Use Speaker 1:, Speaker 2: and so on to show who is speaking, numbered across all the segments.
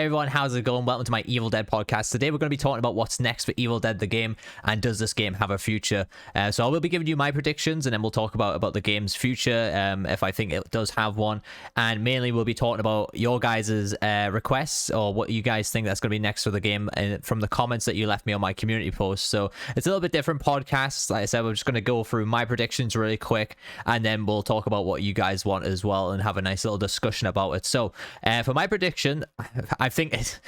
Speaker 1: Hey everyone, how's it going? Welcome to my Evil Dead podcast. Today we're going to be talking about what's next for Evil Dead the game, and does this game have a future? So I will be giving you my predictions, and then we'll talk about the game's future, if I think it does have one. And mainly we'll be talking about your guys' requests, or what you guys think that's going to be next for the game, and from the comments that you left me on my community post. So it's a little bit different podcast. Like I said, we're just going to go through my predictions really quick, and then we'll talk about what you guys want as well, and have a nice little discussion about it. So for my prediction, I think it,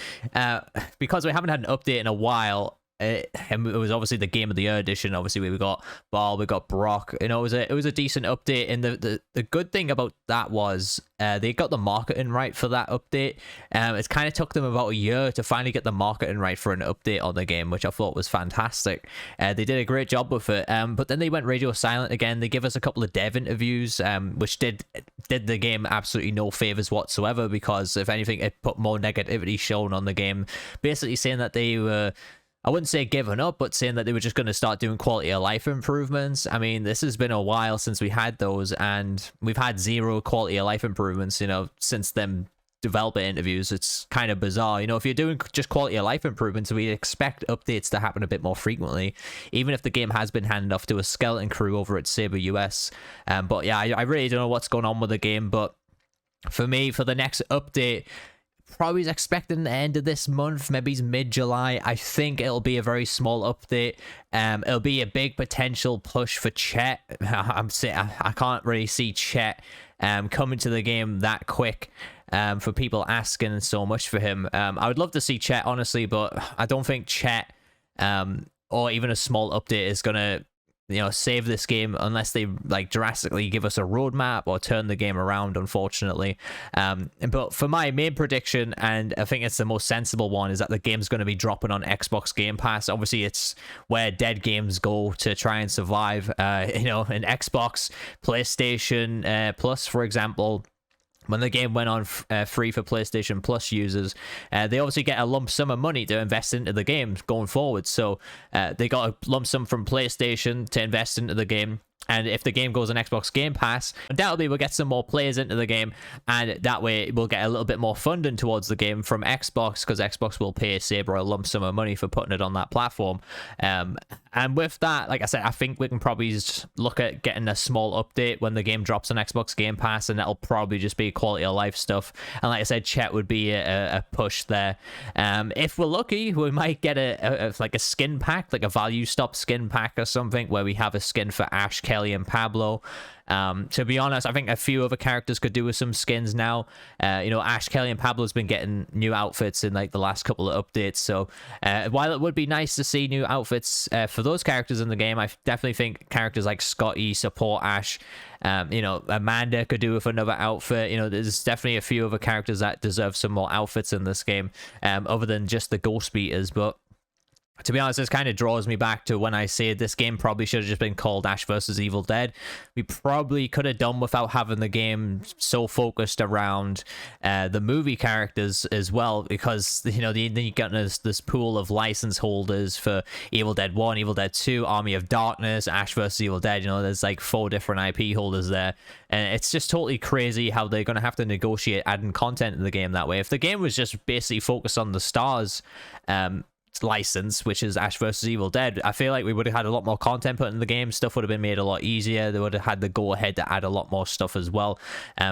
Speaker 1: because we haven't had an update in a while, it was obviously the Game of the Year edition. Obviously we got Ball, we got Brock. You know, it was a decent update, and the good thing about that was they got the marketing right for that update. It kind of took them about a year to finally get the marketing right for an update on the game, which I thought was fantastic. They did a great job with it, but then they went radio silent again. They give us a couple of dev interviews, which did the game absolutely no favors whatsoever, because if anything it put more negativity shown on the game, basically saying that they were, I wouldn't say giving up, but saying that they were just going to start doing quality of life improvements. I mean, this has been a while since we had those, and we've had zero quality of life improvements, you know, since them developer interviews. It's kind of bizarre. You know, if you're doing just quality of life improvements, we expect updates to happen a bit more frequently, even if the game has been handed off to a skeleton crew over at Saber US. But yeah, I really don't know what's going on with the game, but for me, for the next update, probably expecting the end of this month, maybe mid-July. I think it'll be a very small update. It'll be a big potential push for Chet. I can't really see Chet coming to the game that quick, for people asking so much for him. I would love to see Chet, honestly, but I don't think Chet, or even a small update, is gonna, you know, save this game unless they like drastically give us a roadmap or turn the game around, unfortunately. But for my main prediction, and I think it's the most sensible one, is that the game's going to be dropping on Xbox Game Pass. Obviously it's where dead games go to try and survive. You know, in Xbox, PlayStation Plus, for example, when the game went on free for PlayStation Plus users, they obviously get a lump sum of money to invest into the game going forward. So they got a lump sum from PlayStation to invest into the game. And if the game goes on Xbox Game Pass, undoubtedly we'll get some more players into the game, and that way we'll get a little bit more funding towards the game from Xbox, because Xbox will pay Saber a lump sum of money for putting it on that platform. And with that, like I said, I think we can probably just look at getting a small update when the game drops on Xbox Game Pass, and that'll probably just be quality of life stuff. And like I said, Chet would be a push there. If we're lucky, we might get like a skin pack, like a value stop skin pack or something, where we have a skin for Ash, Kelly, and Pablo. To be honest, I think a few other characters could do with some skins now. You know, Ash, Kelly, and Pablo's been getting new outfits in like the last couple of updates, so while it would be nice to see new outfits for those characters in the game, I definitely think characters like Scotty, support Ash, you know, Amanda could do with another outfit. You know, there's definitely a few other characters that deserve some more outfits in this game, other than just the Ghost Beaters. But to be honest, this kind of draws me back to when I say this game probably should have just been called Ash vs. Evil Dead. We probably could have done without having the game so focused around the movie characters as well, because, you know, then you get this pool of license holders for Evil Dead 1, Evil Dead 2, Army of Darkness, Ash vs. Evil Dead. You know, there's like 4 different IP holders there, and it's just totally crazy how they're going to have to negotiate adding content in the game that way. If the game was just basically focused on the stars license, which is Ash vs. Evil Dead, I feel like we would have had a lot more content put in the game. Stuff would have been made a lot easier. They would have had the go ahead to add a lot more stuff as well.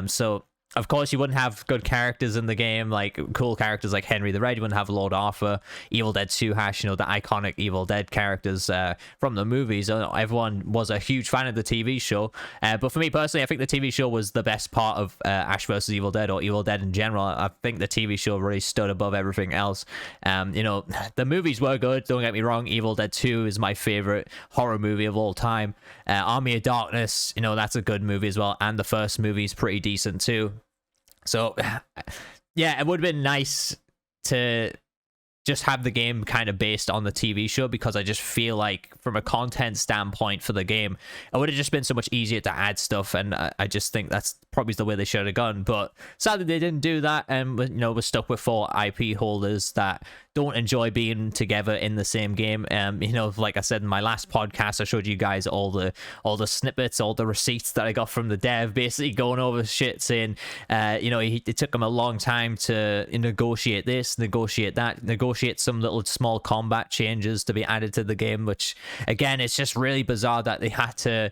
Speaker 1: So of course you wouldn't have good characters in the game, like cool characters like Henry the Red. You wouldn't have Lord Arthur, Evil Dead 2 Hash, you know, the iconic Evil Dead characters from the movies. Everyone was a huge fan of the TV show, but for me personally, I think the TV show was the best part of Ash vs. Evil Dead, or Evil Dead in general. I think the TV show really stood above everything else. You know, the movies were good, don't get me wrong. Evil Dead 2 is my favorite horror movie of all time. Army of Darkness, you know, that's a good movie as well, and the first movie is pretty decent too. So yeah, it would have been nice to just have the game kind of based on the TV show, because I just feel like from a content standpoint for the game, it would have just been so much easier to add stuff, and I just think that's probably the way they should have gone. But sadly they didn't do that, and, you know, we're stuck with 4 IP holders that don't enjoy being together in the same game. You know, like I said in my last podcast, I showed you guys all the snippets, all the receipts that I got from the dev, basically going over shit, saying, you know, it took him a long time to negotiate this, negotiate that, negotiate some little small combat changes to be added to the game, which again, it's just really bizarre that they had to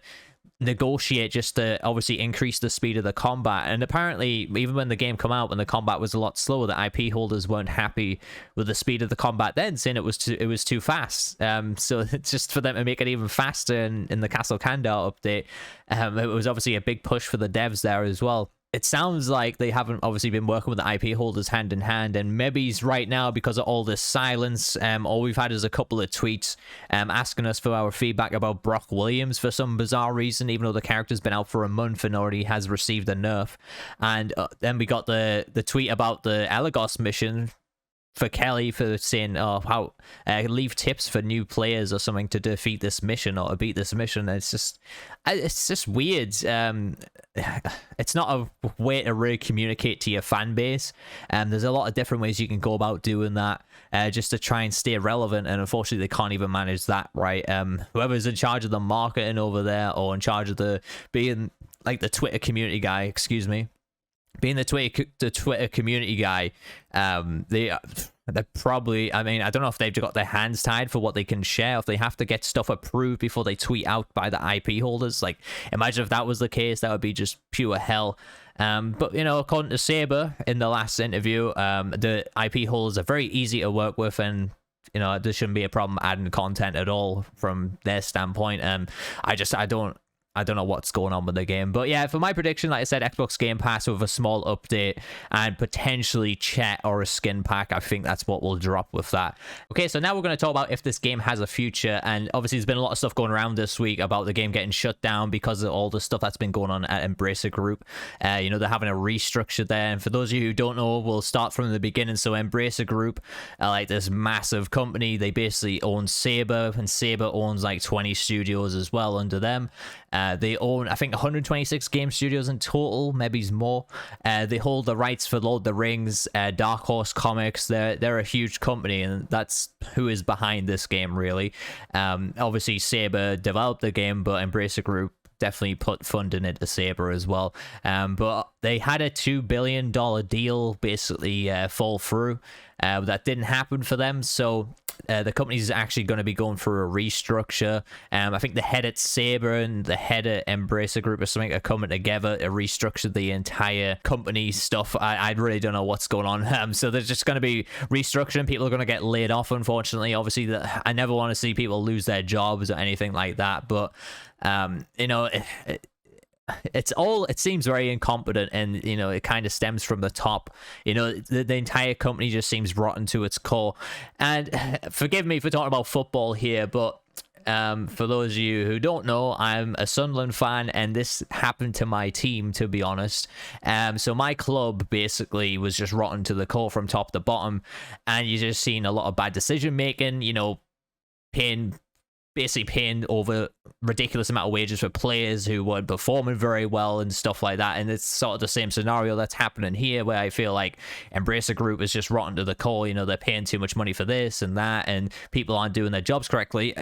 Speaker 1: negotiate just to obviously increase the speed of the combat. And apparently, even when the game came out, when the combat was a lot slower, the IP holders weren't happy with the speed of the combat then, saying it was too fast. So it's just for them to make it even faster in the Castle Kandar update. It was obviously a big push for the devs there as well. It sounds like they haven't obviously been working with the IP holders hand in hand, and maybe right now, because of all this silence, all we've had is a couple of tweets asking us for our feedback about Brock Williams for some bizarre reason, even though the character's been out for a month and already has received a nerf. And then we got the tweet about the Elagos mission for Kelly, for saying, oh, how leave tips for new players or something to defeat this mission or to beat this mission. It's just weird. It's not a way to really communicate to your fan base. There's a lot of different ways you can go about doing that, just to try and stay relevant, and unfortunately they can't even manage that right. Whoever's in charge of the marketing over there, or in charge of being like the Twitter community guy, excuse me, being the Twitter community guy, they're probably, I mean, I don't know if they've got their hands tied for what they can share, if they have to get stuff approved before they tweet out by the IP holders. Like, imagine if that was the case, that would be just pure hell. But, you know, according to Saber in the last interview, the IP holders are very easy to work with, and you know, there shouldn't be a problem adding content at all from their standpoint. I don't know what's going on with the game. But yeah, for my prediction, like I said, Xbox Game Pass with a small update and potentially chat or a skin pack. I think that's what we'll drop with that. Okay, so now we're going to talk about if this game has a future. And obviously there's been a lot of stuff going around this week about the game getting shut down because of all the stuff that's been going on at Embracer Group. You know, they're having a restructure there. And for those of you who don't know, we'll start from the beginning. So Embracer Group are like this massive company. They basically own Saber, and Saber owns like 20 studios as well under them. They own, I think, 126 game studios in total, maybe more. They hold the rights for Lord of the Rings, Dark Horse Comics. They're a huge company, and that's who is behind this game, really. Obviously, Saber developed the game, but Embracer Group definitely put funding into Saber as well. But they had a $2 billion deal basically fall through. That didn't happen for them, so the company's actually going to be going through a restructure. I think the head at Saber and the head at Embracer Group or something are coming together to restructure the entire company stuff. I really don't know what's going on. So there's just going to be restructuring. People are going to get laid off, unfortunately. Obviously, I never want to see people lose their jobs or anything like that, but you know, it seems very incompetent, and you know, it kind of stems from the top. You know, the entire company just seems rotten to its core. And forgive me for talking about football here, but for those of you who don't know, I'm a Sunderland fan, and this happened to my team, to be honest. So my club basically was just rotten to the core from top to bottom, and you just seen a lot of bad decision making, you know, basically paying over ridiculous amount of wages for players who weren't performing very well and stuff like that. And it's sort of the same scenario that's happening here, where I feel like Embracer Group is just rotten to the core. You know, they're paying too much money for this and that, and people aren't doing their jobs correctly.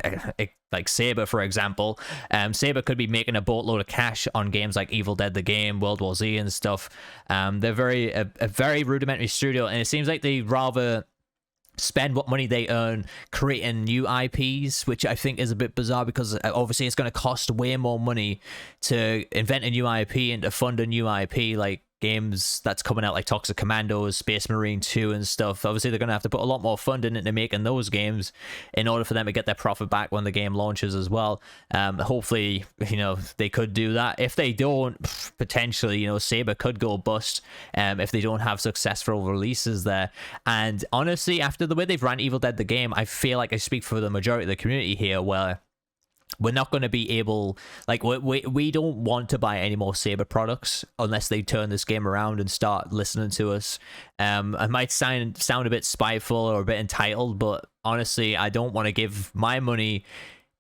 Speaker 1: Like Saber, for example. Saber could be making a boatload of cash on games like Evil Dead the Game, World War Z and stuff. They're a very rudimentary studio, and it seems like they rather spend what money they earn creating new IPs, which I think is a bit bizarre, because obviously it's going to cost way more money to invent a new IP and to fund a new IP, like games that's coming out like Toxic Commandos, Space Marine 2 and stuff. Obviously they're going to have to put a lot more funding into making those games in order for them to get their profit back when the game launches as well. Hopefully, you know, they could do that. If they don't, potentially, you know, Saber could go bust if they don't have successful releases there. And honestly, after the way they've ran Evil Dead the Game, I feel like I speak for the majority of the community here, where we're not going to be able, like, we don't want to buy any more Saber products unless they turn this game around and start listening to us. I might sound a bit spiteful or a bit entitled, but honestly, I don't want to give my money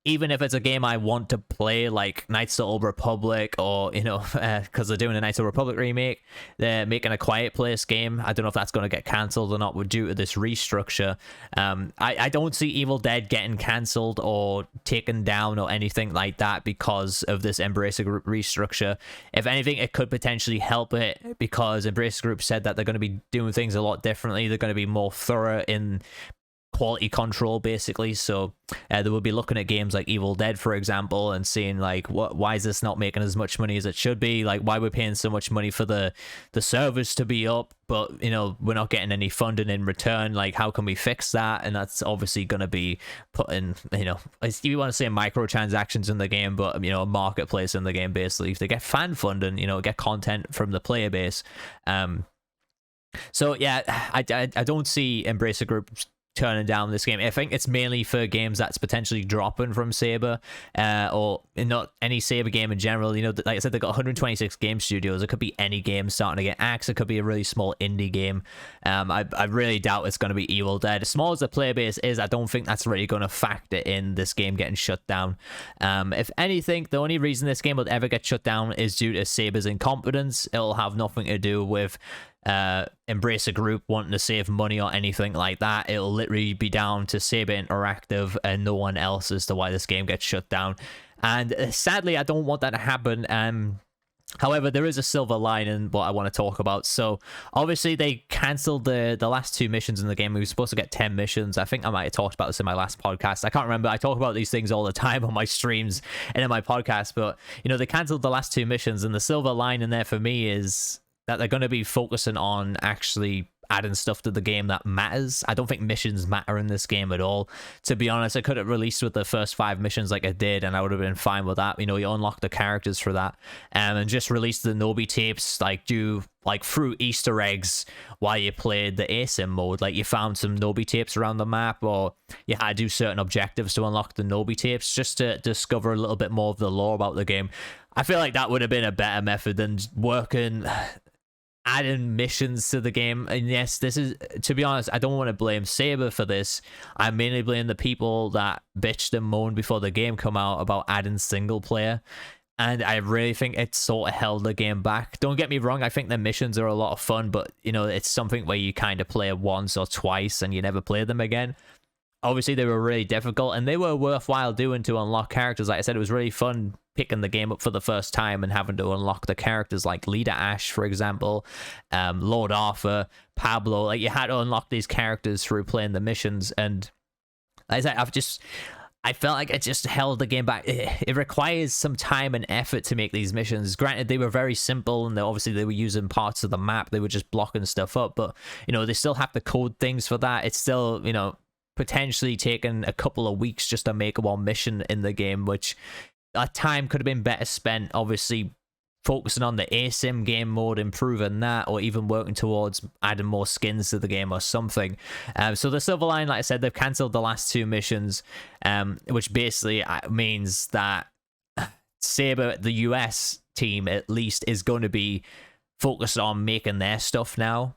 Speaker 1: even if it's a game I want to play, like Knights of the Old Republic, or, you know, because they're doing a Knights of the Republic remake, they're making a Quiet Place game. I don't know if that's going to get cancelled or not due to this restructure. I don't see Evil Dead getting cancelled or taken down or anything like that because of this Embracer Group restructure. If anything, it could potentially help it, because Embracer Group said that they're going to be doing things a lot differently. They're going to be more thorough in quality control, basically. So they will be looking at games like Evil Dead, for example, and seeing like, why is this not making as much money as it should be? Like, why we're paying so much money for the servers to be up, but, you know, we're not getting any funding in return. Like, how can we fix that? And that's obviously going to be putting, you know, you want to say microtransactions in the game, but, you know, a marketplace in the game, basically. If they get fan funding, you know, get content from the player base. So yeah, I don't see Embracer Group turning down this game. I think it's mainly for games that's potentially dropping from Saber, or not any Saber game in general. You know, like I said, they've got 126 game studios. It could be any game starting to get axed. It could be a really small indie game. I really doubt it's going to be Evil Dead. As small as the player base is, I don't think that's really going to factor in this game getting shut down. If anything, the only reason this game will ever get shut down is due to Saber's incompetence. It'll have nothing to do with Embracer Group wanting to save money or anything like that. It'll literally be down to Saber Interactive and no one else as to why this game gets shut down. And sadly, I don't want that to happen. However, there is a silver lining what I want to talk about. So obviously they cancelled the last 2 missions in the game. We were supposed to get 10 missions. I think I might have talked about this in my last podcast. I can't remember. I talk about these things all the time on my streams and in my podcast, but, you know, they cancelled the last 2 missions, and the silver lining there for me is that they're going to be focusing on actually adding stuff to the game that matters. I don't think missions matter in this game at all. To be honest, I could have released with the first 5 missions like I did, and I would have been fine with that. You know, you unlock the characters for that, and just release the Nobi tapes, like do like through Easter eggs while you played the ASIM mode. Like, you found some Nobi tapes around the map, or you had to do certain objectives to unlock the Nobi tapes just to discover a little bit more of the lore about the game. I feel like that would have been a better method than adding missions to the game. And yes, this is, to be honest, I don't want to blame Saber for this. I mainly blame the people that bitched and moaned before the game come out about adding single player, and I really think it sort of held the game back. Don't get me wrong, I think the missions are a lot of fun, but, you know, it's something where you kind of play once or twice and you never play them again. Obviously, they were really difficult, and they were worthwhile doing to unlock characters. Like I said, it was really fun picking the game up for the first time and having to unlock the characters like Leader Ash, for example, Lord Arthur, Pablo. Like, you had to unlock these characters through playing the missions, and like I said, I felt like it just held the game back. It requires some time and effort to make these missions. Granted, they were very simple, and obviously they were using parts of the map. They were just blocking stuff up, but, you know, they still have to code things for that. It's still, you know, potentially taken a couple of weeks just to make one mission in the game, which that time could have been better spent obviously focusing on the ASIM game mode, improving that, or even working towards adding more skins to the game or something. So the silver line, like I said, they've cancelled the last 2 missions, which basically means that Saber, the US team at least, is going to be focused on making their stuff now.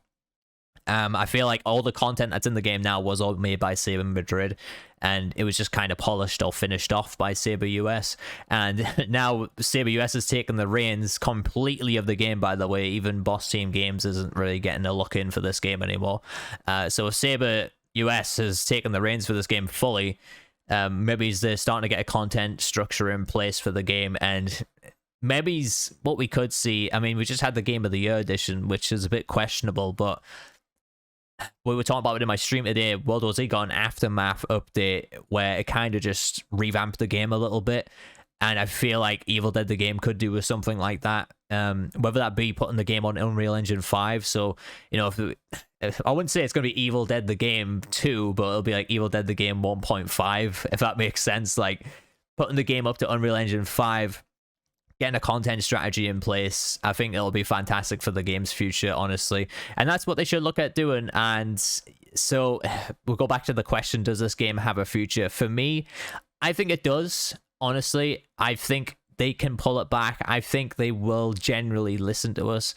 Speaker 1: I feel like all the content that's in the game now was all made by Saber Madrid, and it was just kind of polished or finished off by Saber US. And now Saber US has taken the reins completely of the game, by the way. Even Boss Team Games isn't really getting a look in for this game anymore. So if Saber US has taken the reins for this game fully, maybe they're starting to get a content structure in place for the game, and maybe what we could see, I mean, we just had the Game of the Year edition, which is a bit questionable, but we were talking about it in my stream today. World War Z got an Aftermath update where it kind of just revamped the game a little bit, and I feel like Evil Dead the game could do with something like that, whether that be putting the game on Unreal Engine 5. So, you know, if I wouldn't say it's going to be Evil Dead the game 2, but it'll be like Evil Dead the game 1.5, if that makes sense. Like, putting the game up to Unreal Engine 5, getting a content strategy in place, I think it'll be fantastic for the game's future, honestly. And that's what they should look at doing. And so we'll go back to the question, does this game have a future? For me, I think it does, honestly. I think they can pull it back. I think they will generally listen to us.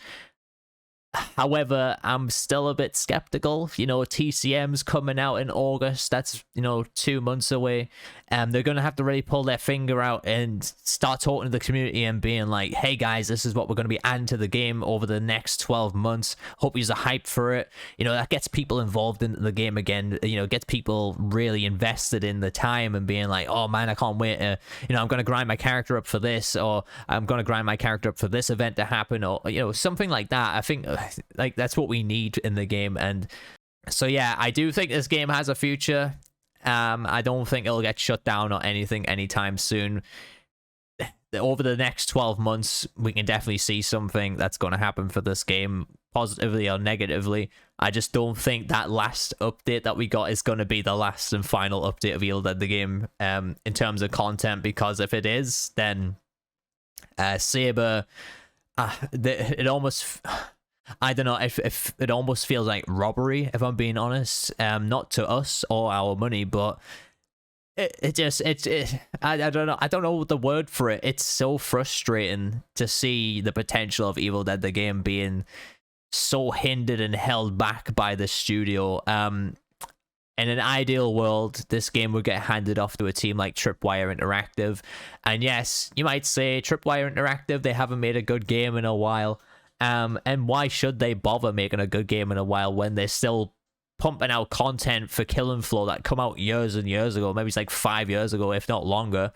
Speaker 1: However, I'm still a bit skeptical. You know, TCM's coming out in August. That's, you know, 2 months away. They're going to have to really pull their finger out and start talking to the community and being like, hey guys, this is what we're going to be adding to the game over the next 12 months. Hope you're hyped for it. You know, that gets people involved in the game again. You know, gets people really invested in the time and being like, oh man, I can't wait. You know, I'm going to grind my character up for this, or I'm going to grind my character up for this event to happen, or, you know, something like that. I think like that's what we need in the game. And so yeah, I do think this game has a future. I don't think it'll get shut down or anything anytime soon. Over the next 12 months, we can definitely see something that's going to happen for this game, positively or negatively. I just don't think that last update that we got is going to be the last and final update of Evil Dead the game, in terms of content, because if it is, then Saber, it almost, I don't know, if it almost feels like robbery, if I'm being honest. Not to us or our money, but I don't know the word for it. It's so frustrating to see the potential of Evil Dead the game being so hindered and held back by the studio. In an ideal world, this game would get handed off to a team like Tripwire Interactive. And yes, you might say Tripwire Interactive, they haven't made a good game in a while. And why should they bother making a good game in a while when they're still pumping out content for Killing Floor that come out years and years ago? Maybe it's like 5 years ago, if not longer.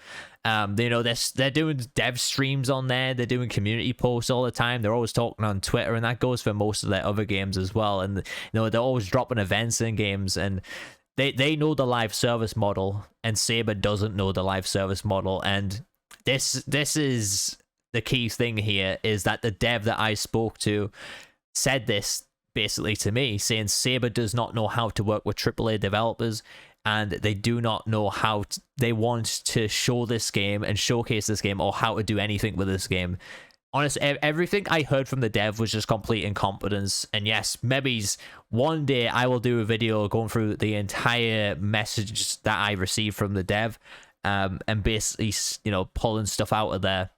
Speaker 1: You know, they're doing dev streams on there. They're doing community posts all the time. They're always talking on Twitter, and that goes for most of their other games as well. And, you know, they're always dropping events in games, and they know the live service model, and Saber doesn't know the live service model. And this is the key thing here, is that the dev that I spoke to said this basically to me, saying Saber does not know how to work with AAA developers, and they do not know how they want to show this game and showcase this game, or how to do anything with this game. Honestly, everything I heard from the dev was just complete incompetence. And yes, maybe one day I will do a video going through the entire message that I received from the dev, and basically, you know, pulling stuff out of there.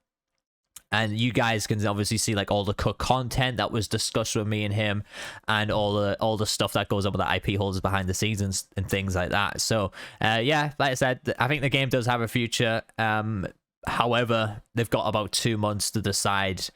Speaker 1: And you guys can obviously see like all the cut content that was discussed with me and him, and all the stuff that goes on with the IP holders behind the scenes and things like that. So yeah, like I said, I think the game does have a future. However, they've got about 2 months to decide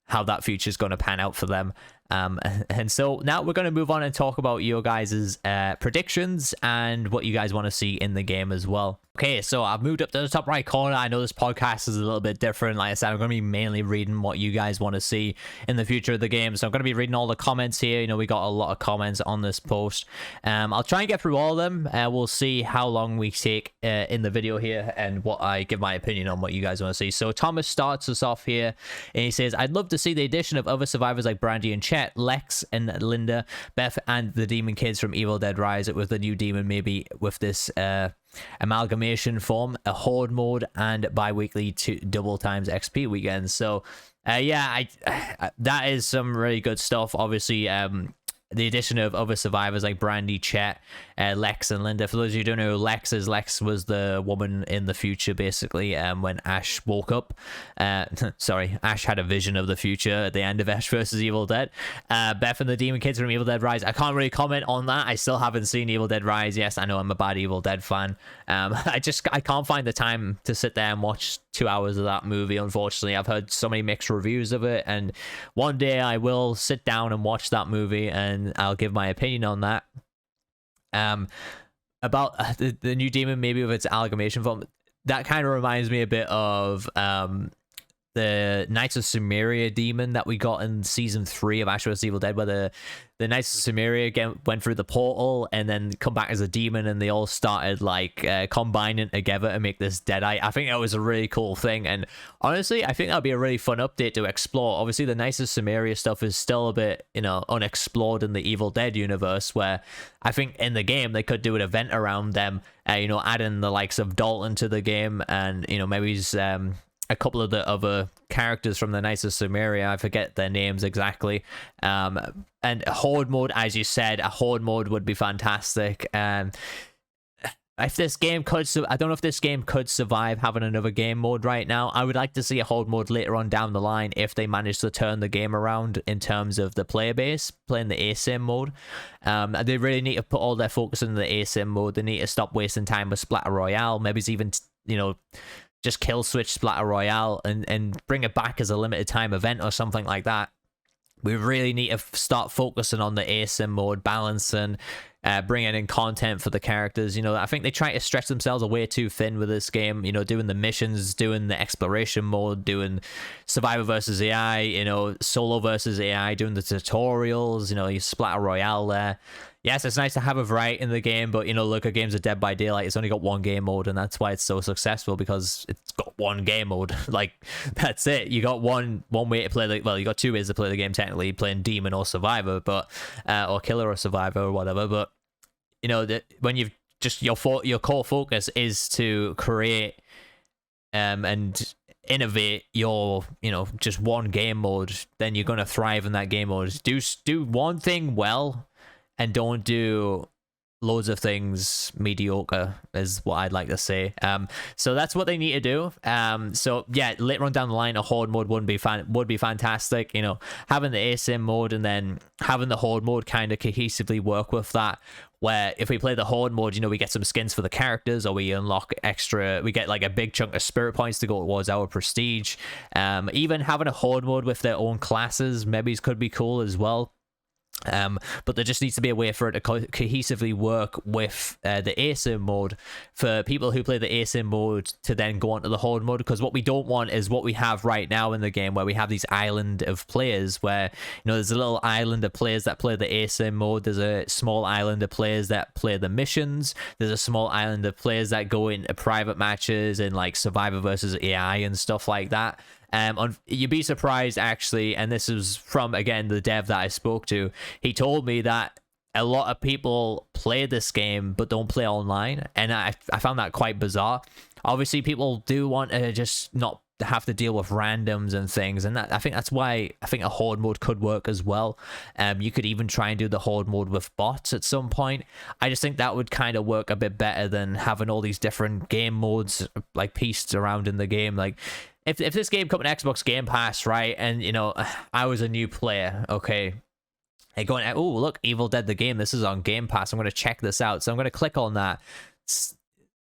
Speaker 1: how that future is going to pan out for them. And so now we're going to move on and talk about your guys' predictions and what you guys want to see in the game as well. Okay, so I've moved up to the top right corner. I know this podcast is a little bit different. Like I said, I'm going to be mainly reading what you guys want to see in the future of the game. So I'm going to be reading all the comments here. You know, we got a lot of comments on this post. I'll try and get through all of them. We'll see how long we take in the video here, and what I give my opinion on what you guys want to see. So Thomas starts us off here, and he says, I'd love to see the addition of other survivors like Brandy and Chet, Lex and Linda, Beth, and the demon kids from Evil Dead Rise, with the new demon, maybe with this amalgamation form, a horde mode, and bi-weekly double times XP weekends. So yeah, that is some really good stuff. Obviously, the addition of other survivors like Brandy, Chet, Lex, and Linda. For those of you who don't know, Lex was the woman in the future, basically, when Ash woke up. Sorry, Ash had a vision of the future at the end of Ash vs. Evil Dead. Beth and the Demon Kids from Evil Dead Rise. I can't really comment on that. I still haven't seen Evil Dead Rise. Yes, I know I'm a bad Evil Dead fan. I can't find the time to sit there and watch 2 hours of that movie, unfortunately. I've heard so many mixed reviews of it, and one day I will sit down and watch that movie, and I'll give my opinion on that. About the new demon, maybe with its amalgamation form, that kind of reminds me a bit of the Knights of Sumeria demon that we got in season 3 of Ash vs. Evil Dead, where the Knights of Sumeria again went through the portal and then come back as a demon, and they all started like combining together to make this Deadite. I think that was a really cool thing, and honestly, I think that'd be a really fun update to explore. Obviously, the Knights of Sumeria stuff is still a bit, you know, unexplored in the Evil Dead universe, where I think in the game they could do an event around them, you know, adding the likes of Dalton to the game, and, you know, maybe a couple of the other characters from the Knights of Sumeria. I forget their names exactly. And horde mode, as you said, a horde mode would be fantastic. if this game could, I don't know if this game could survive having another game mode right now. I would like to see a horde mode later on down the line if they manage to turn the game around in terms of the player base playing the asym mode. They really need to put all their focus into the asym mode. They need to stop wasting time with Splatter Royale. Maybe it's even, you know, just kill switch Splatter Royale and bring it back as a limited time event or something like that. We really need to start focusing on the asym mode, balancing, bringing in content for the characters. You know, I think they try to stretch themselves way too thin with this game, you know, doing the missions, doing the exploration mode, doing survivor versus AI, you know, solo versus AI, doing the tutorials, you know, you Splatter Royale there. Yes, it's nice to have a variety in the game, but, you know, look at games of Dead by Daylight. It's only got one game mode, and that's why it's so successful, because it's got one game mode. Like, that's it. You got one way to play the... Well, you got two ways to play the game, technically, playing Demon or Survivor, but... or Killer or Survivor or whatever, but, you know, when you've just... Your core focus is to create and innovate your, you know, just one game mode, then you're going to thrive in that game mode. Do one thing well, and don't do loads of things mediocre, is what I'd like to say. So that's what they need to do. So yeah, later on down the line, a horde mode would be fantastic. You know, having the asym mode and then having the horde mode kind of cohesively work with that. Where if we play the horde mode, you know, we get some skins for the characters, or we unlock extra, we get like a big chunk of spirit points to go towards our prestige. Even having a horde mode with their own classes maybe could be cool as well. But there just needs to be a way for it to cohesively work with the asym mode, for people who play the asym mode to then go onto the horde mode, because what we don't want is what we have right now in the game, where we have these island of players, where, you know, there's a little island of players that play the asym mode, there's a small island of players that play the missions, there's a small island of players that go into private matches and like Survivor versus AI and stuff like that. You'd be surprised, actually, and this is from, again, the dev that I spoke to. He told me that a lot of people play this game but don't play online, and I found that quite bizarre. Obviously, people do want to just not have to deal with randoms and things, and I think that's why I think a horde mode could work as well. You could even try and do the horde mode with bots at some point. I just think that would kind of work a bit better than having all these different game modes like pieced around in the game. Like, if this game come to Xbox Game Pass, right, and, you know, I was a new player, okay, and going, oh, look, Evil Dead the game, this is on Game Pass, I'm going to check this out, so I'm going to click on that.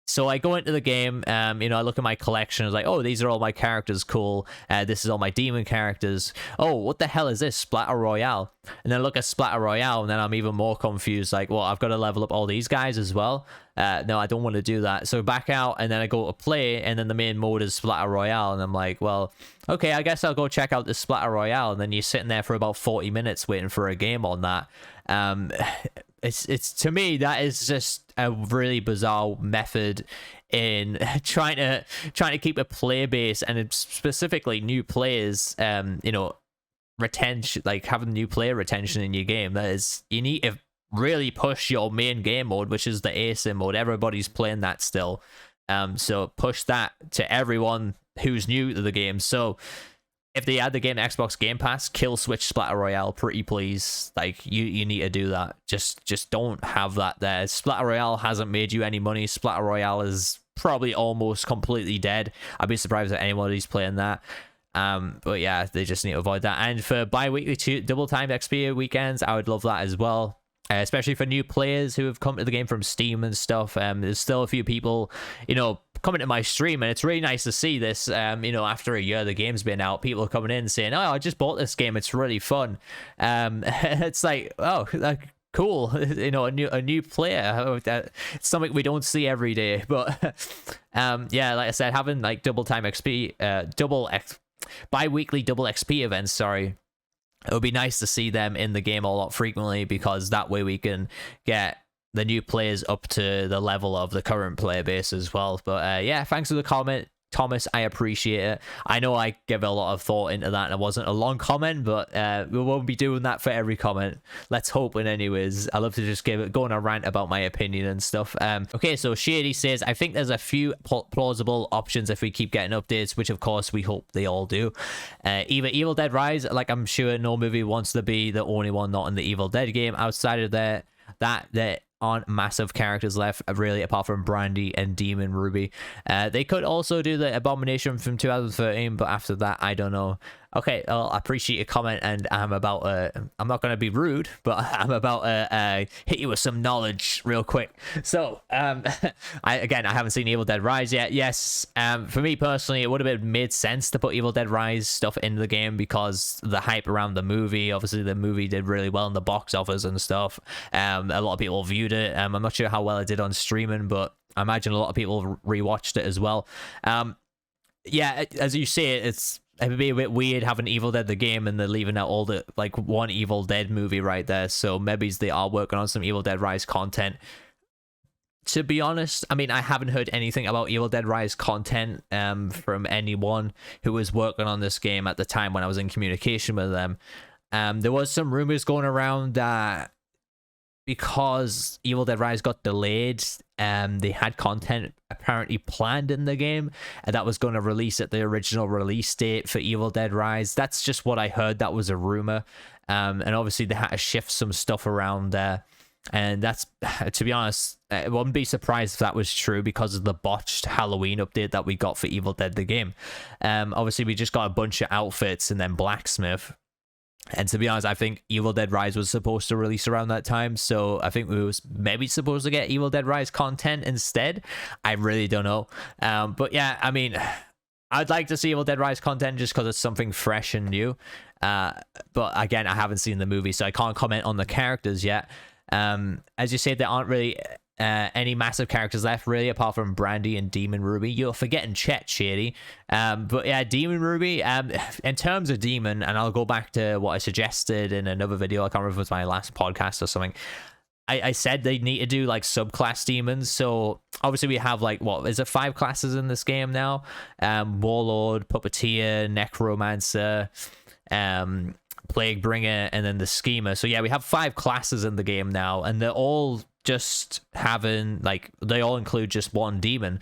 Speaker 1: So I go into the game, you know, I look at my collection, I was like, oh, these are all my characters, cool. This is all my demon characters. Oh, what the hell is this? Splatter Royale. And then I look at Splatter Royale, and then I'm even more confused. Like, well, I've got to level up all these guys as well. No, I don't want to do that. So back out, and then I go to play, and then the main mode is Splatter Royale. And I'm like, well, okay, I guess I'll go check out the Splatter Royale. And then you're sitting there for about 40 minutes waiting for a game on that. It's to me, that is just a really bizarre method in trying to keep a player base, and specifically new players, you know, retention, like having new player retention in your game. That is, you need to really push your main game mode, which is the asym mode. Everybody's playing that still, so push that to everyone who's new to the game. So if they add the game to Xbox Game Pass, kill switch Splatter Royale, pretty please. Like, you need to do that. Just don't have that there. Splatter Royale hasn't made you any money. Splatter Royale is probably almost completely dead. I'd be surprised if anybody's playing that. But yeah, they just need to avoid that. And for bi-weekly double time XP weekends, I would love that as well. Especially for new players who have come to the game from Steam and stuff. There's still a few people, you know, coming to my stream, and it's really nice to see this. You know, after a year the game's been out, people are coming in saying, oh, I just bought this game, it's really fun. It's like, oh, like, cool. You know, a new player. It's something we don't see every day. But yeah, like I said, having like double time XP, bi-weekly double XP events, sorry, it would be nice to see them in the game a lot frequently, because that way we can get the new players up to the level of the current player base as well. But yeah, thanks for the comment, Thomas. I appreciate it. I know I give a lot of thought into that, and it wasn't a long comment, but we won't be doing that for every comment. Let's hope. And anyways, I love to just go on a rant about my opinion and stuff. Okay, so Shady says, I think there's a few plausible options if we keep getting updates, which of course we hope they all do. Either Evil Dead Rise, like I'm sure no movie wants to be the only one not in the Evil Dead game. Outside of that aren't massive characters left, really, apart from Brandy and Demon Ruby. They could also do the Abomination from 2013, but after that, I don't know. Okay, well, I appreciate your comment, and I'm not going to be rude, but I'm about to hit you with some knowledge real quick. So, I haven't seen Evil Dead Rise yet. Yes, for me personally, it would have made sense to put Evil Dead Rise stuff into the game because the hype around the movie. Obviously, the movie did really well in the box office and stuff. A lot of people viewed it. I'm not sure how well it did on streaming, but I imagine a lot of people rewatched it as well. Yeah, as you say, it would be a bit weird having Evil Dead the game and they're leaving out all the like one Evil Dead movie right there. So maybe they are working on some Evil Dead Rise content. To be honest, I mean, I haven't heard anything about Evil Dead Rise content from anyone who was working on this game at the time when I was in communication with them. There was some rumors going around that because Evil Dead Rise got delayed, they had content apparently planned in the game and that was going to release at the original release date for Evil Dead Rise. That's just what I heard. That was a rumor. And obviously they had to shift some stuff around there. And that's, to be honest, I wouldn't be surprised if that was true because of the botched Halloween update that we got for Evil Dead the game. Obviously we just got a bunch of outfits and then Blacksmith. And to be honest, I think Evil Dead Rise was supposed to release around that time, so I think we was maybe supposed to get Evil Dead Rise content instead. I really don't know. But yeah, I mean, I'd like to see Evil Dead Rise content just because it's something fresh and new. But again, I haven't seen the movie, so I can't comment on the characters yet. As you said, there aren't really any massive characters left, really, apart from Brandy and Demon Ruby. You're forgetting Chet, Shady. But yeah, Demon Ruby, in terms of Demon, and I'll go back to what I suggested in another video, I can't remember if it was my last podcast or something. I said they need to do like subclass demons. So obviously we have like, what is it, 5 classes in this game now? Warlord, Puppeteer, Necromancer, Plague Bringer, and then the Schemer. So yeah, we have 5 classes in the game now, and they're all just having like, they all include just one demon.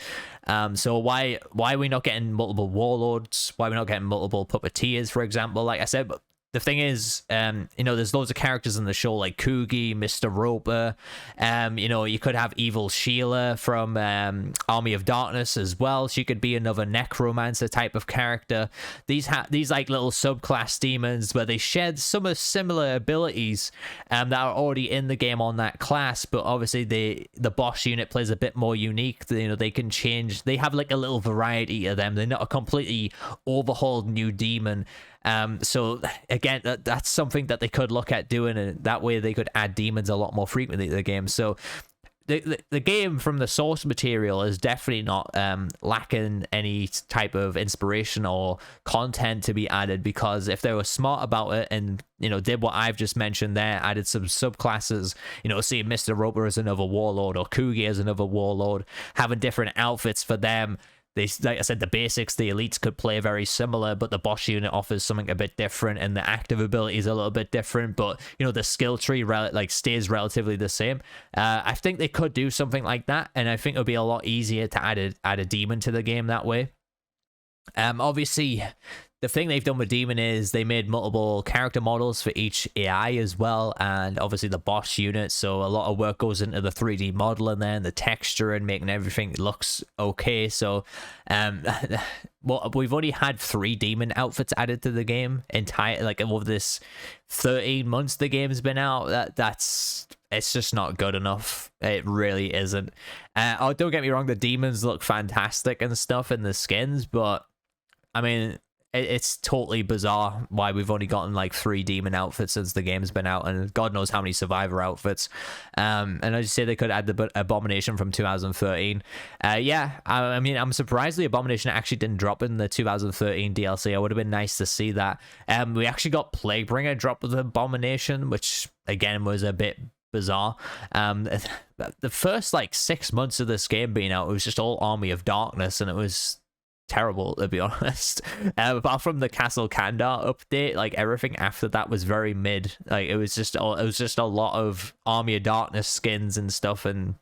Speaker 1: So why are we not getting multiple warlords? Why are we not getting multiple puppeteers, for example? Like I said, but the thing is, you know, there's loads of characters in the show like Coogie, Mr. Roper. You know, you could have Evil Sheila from Army of Darkness as well. She could be another necromancer type of character. These like little subclass demons where they shed some of similar abilities that are already in the game on that class, but obviously the boss unit plays a bit more unique. You know, they can change. They have like a little variety of them. They're not a completely overhauled new demon. So again, that's something that they could look at doing, and that way they could add demons a lot more frequently to the game. So the game from the source material is definitely not lacking any type of inspiration or content to be added, because if they were smart about it and, you know, did what I've just mentioned there, added some subclasses, you know, see Mr. Roper as another warlord or Coogie as another warlord, having different outfits for them. Like I said, the basics, the elites could play very similar, but the boss unit offers something a bit different, and the active ability is a little bit different, but, you know, the skill tree stays relatively the same. I think they could do something like that, and I think it would be a lot easier to add a demon to the game that way. Obviously, the thing they've done with Demon is they made multiple character models for each AI as well, and obviously the boss unit, so a lot of work goes into the 3D modeling there and the texture and making everything looks okay. So well, we've already had 3 demon outfits added to the game over this 13 months the game's been out. It's just not good enough. It really isn't. Oh, don't get me wrong, the demons look fantastic and stuff in the skins, but I mean, it's totally bizarre why we've only gotten like 3 demon outfits since the game's been out, and God knows how many survivor outfits. And I just say they could add the Abomination from 2013. Yeah, I mean, I'm surprised the Abomination actually didn't drop in the 2013 DLC. It would have been nice to see that. We actually got Plaguebringer drop with Abomination, which again was a bit bizarre. The first like 6 months of this game being out, it was just all Army of Darkness, and it was terrible, to be honest. Apart from the Castle Kandar update, like everything after that was very mid. Like it was just a lot of Army of Darkness skins and stuff, and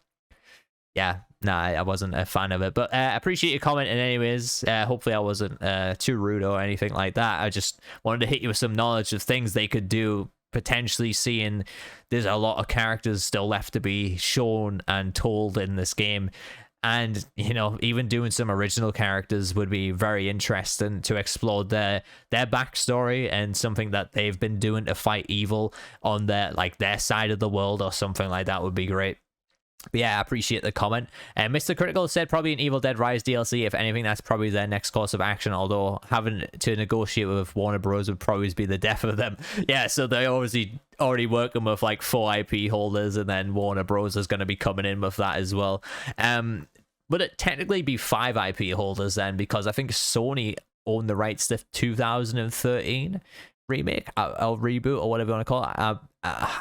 Speaker 1: yeah, nah, I wasn't a fan of it. But I appreciate your comment, and anyways, hopefully I wasn't too rude or anything like that. I just wanted to hit you with some knowledge of things they could do potentially seeing there's a lot of characters still left to be shown and told in this game. And, you know, even doing some original characters would be very interesting to explore their backstory and something that they've been doing to fight evil on their side of the world or something like that would be great. But yeah, I appreciate the comment. Mr. Critical said probably an Evil Dead Rise DLC. If anything, that's probably their next course of action, although having to negotiate with Warner Bros. Would probably be the death of them. Yeah, so they're obviously already working with like 4 IP holders, and then Warner Bros. Is going to be coming in with that as well. Would it technically be 5 IP holders then? Because I think Sony owned the rights to 2013 remake or reboot or whatever you want to call it.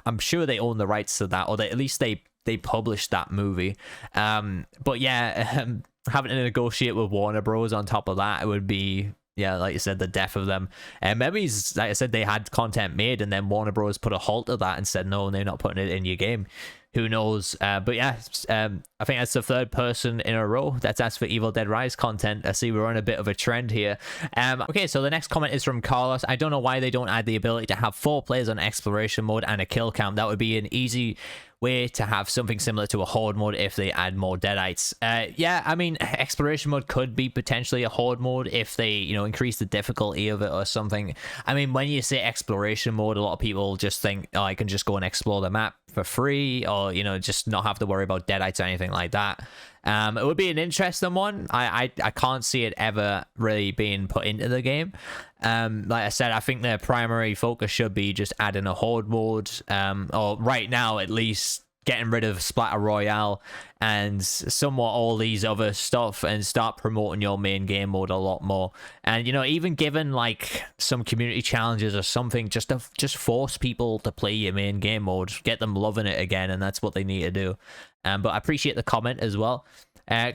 Speaker 1: I'm sure they own the rights to that, or at least they published that movie. But yeah, having to negotiate with Warner Bros. On top of that, it would be, yeah, like you said, the death of them. And maybe, like I said, they had content made and then Warner Bros. Put a halt to that and said, no, they're not putting it in your game. Who knows? But yeah, I think that's the 3rd person in a row that's asked for Evil Dead Rise content. I see we're on a bit of a trend here. Okay, so the next comment is from Carlos. I don't know why they don't add the ability to have 4 players on exploration mode and a kill count. That would be an easy way to have something similar to a horde mode if they add more deadites. Yeah, I mean, exploration mode could be potentially a horde mode if they, you know, increase the difficulty of it or something. I mean, when you say exploration mode, a lot of people just think, oh, I can just go and explore the map for free, or, you know, just not have to worry about deadites or anything like that. It would be an interesting one. I can't see it ever really being put into the game. Like I said, I think their primary focus should be just adding a horde mode, or right now at least getting rid of Splatter Royale and somewhat all these other stuff, and start promoting your main game mode a lot more. And, you know, even given like some community challenges or something, just force people to play your main game mode, get them loving it again, and that's what they need to do. But I appreciate the comment as well.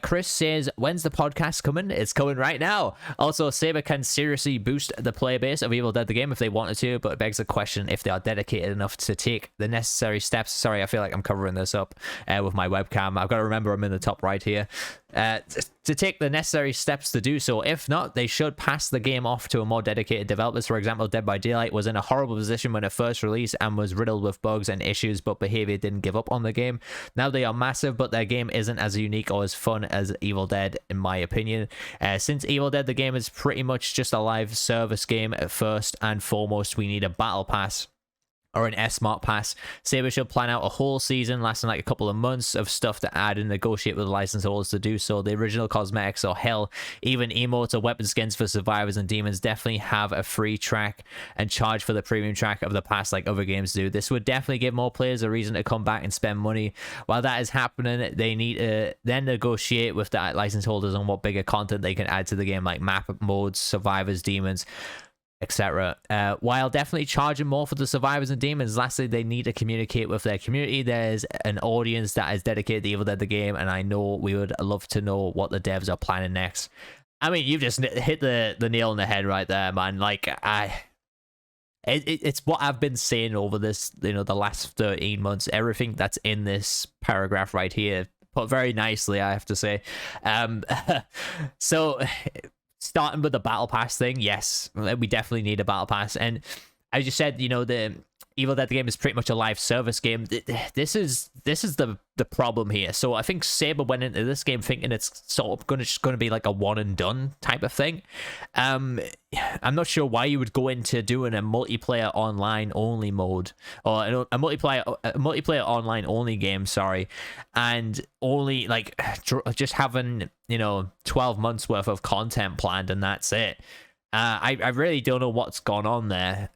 Speaker 1: Chris says, when's the podcast coming? It's coming right now. Also, Saber can seriously boost the player base of Evil Dead the game if they wanted to, but it begs the question if they are dedicated enough to take the necessary steps. Sorry, I feel like I'm covering this up with my webcam. I've got to remember I'm in the top right here. To take the necessary steps to do so. If not, they should pass the game off to a more dedicated developers. For example, Dead by Daylight was in a horrible position when it first released and was riddled with bugs and issues, but behavior didn't give up on the game. Now they are massive, but their game isn't as unique or as fun as Evil Dead, in my opinion. Since Evil Dead the game is pretty much just a live service game, first and foremost we need a battle pass or an S-Smart pass. Saber should plan out a whole season lasting like a couple of months of stuff to add and negotiate with license holders to do so. The original cosmetics, or hell, even emotes or weapon skins for survivors and demons definitely have a free track and charge for the premium track of the pass like other games do. This would definitely give more players a reason to come back and spend money. While that is happening, they need to then negotiate with the license holders on what bigger content they can add to the game, like map modes, survivors, demons, etc. While definitely charging more for the survivors and demons, lastly, they need to communicate with their community. There's an audience that is dedicated to Evil Dead the game, and I know we would love to know what the devs are planning next. I mean, you've just hit the nail on the head right there, man. Like, it's what I've been saying over this, you know, the last 13 months. Everything that's in this paragraph right here, put very nicely, I have to say. So starting with the battle pass thing, yes, we definitely need a battle pass. And as you said, you know, the Evil Dead the game is pretty much a live service game. This is the problem here. So I think Saber went into this game thinking it's sort of going to be like a one and done type of thing. I'm not sure why you would go into doing a multiplayer online only mode, or a multiplayer online only game, sorry, and only like just having, you know, 12 months worth of content planned and that's it. I really don't know what's gone on there.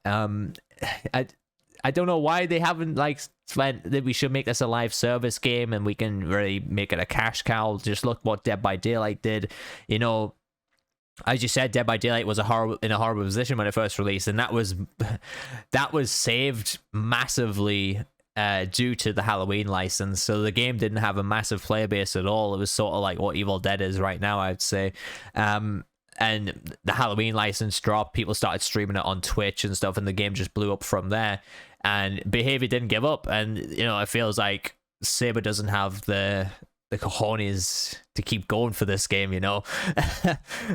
Speaker 1: I don't know why they haven't like spent that we should make this a live service game and we can really make it a cash cow. Just look what Dead by Daylight did. You know, as you said, Dead by Daylight was in a horrible position when it first released, and that was saved massively due to the Halloween license. So the game didn't have a massive player base at all. It was sort of like what Evil Dead is right now, I'd say. And the Halloween license dropped, people started streaming it on Twitch and stuff, and the game just blew up from there. And behavior didn't give up, and, you know, it feels like Saber doesn't have the the cojones to keep going for this game, you know.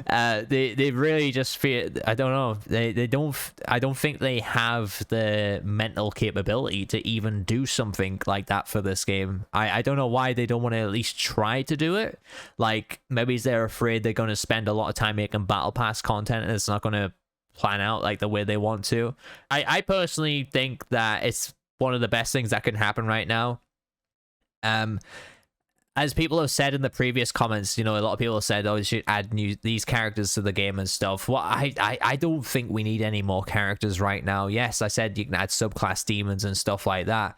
Speaker 1: They really just feel, I don't know, they don't, I don't think they have the mental capability to even do something like that for this game. I don't know why they don't want to at least try to do it. Like, maybe they're afraid they're going to spend a lot of time making battle pass content and it's not going to plan out like the way they want to. I personally think that it's one of the best things that can happen right now. As people have said in the previous comments, you know, a lot of people have said, oh, you should add these characters to the game and stuff. Well, I don't think we need any more characters right now. Yes, I said you can add subclass demons and stuff like that.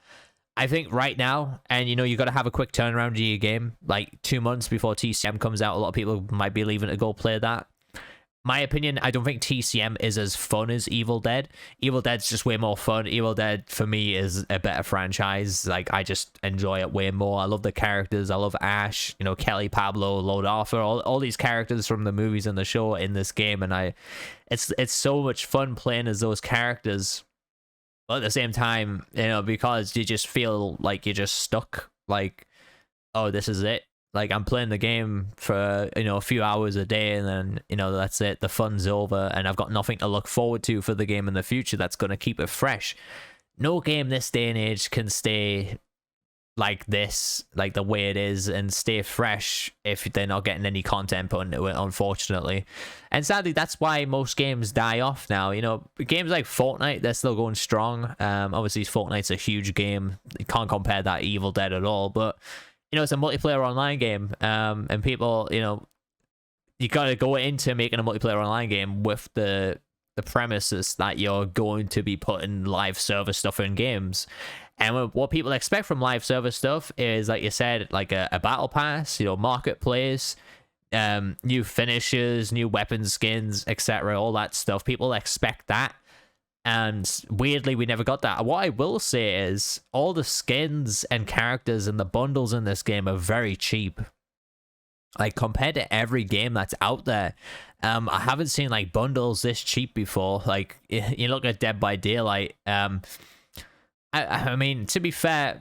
Speaker 1: I think right now, and you know, you got to have a quick turnaround in your game, like 2 months before TCM comes out. A lot of people might be leaving to go play that. My opinion, I don't think TCM is as fun as Evil Dead. Evil Dead's just way more fun. Evil Dead, for me, is a better franchise. Like, I just enjoy it way more. I love the characters. I love Ash, you know, Kelly, Pablo, Lord Arthur, all these characters from the movies and the show in this game. And it's so much fun playing as those characters. But at the same time, you know, because you just feel like you're just stuck. Like, oh, this is it. Like, I'm playing the game for, you know, a few hours a day, and then, you know, that's it. The fun's over, and I've got nothing to look forward to for the game in the future that's going to keep it fresh. No game this day and age can stay like this, like the way it is, and stay fresh if they're not getting any content put into it, unfortunately. And sadly, that's why most games die off now. You know, games like Fortnite, they're still going strong. Obviously, Fortnite's a huge game. You can't compare that to Evil Dead at all, but you know, it's a multiplayer online game, and people, you know, you got to go into making a multiplayer online game with the premises that you're going to be putting live service stuff in games. And what people expect from live service stuff is, like you said, like a battle pass, you know, marketplace, new finishes, new weapon skins, etc., all that stuff. People expect that. And weirdly, we never got that. What I will say is all the skins and characters and the bundles in this game are very cheap. Like, compared to every game that's out there, I haven't seen like bundles this cheap before. Like, you look at Dead by Daylight. I mean, to be fair,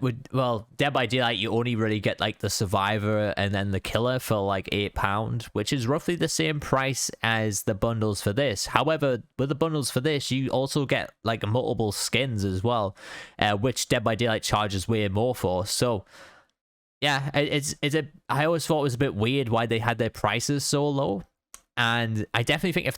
Speaker 1: Dead by Daylight, you only really get like the survivor and then the killer for like £8, which is roughly the same price as the bundles for this. However, with the bundles for this, you also get like multiple skins as well, which Dead by Daylight charges way more for. So yeah, I always thought it was a bit weird why they had their prices so low. And I definitely think if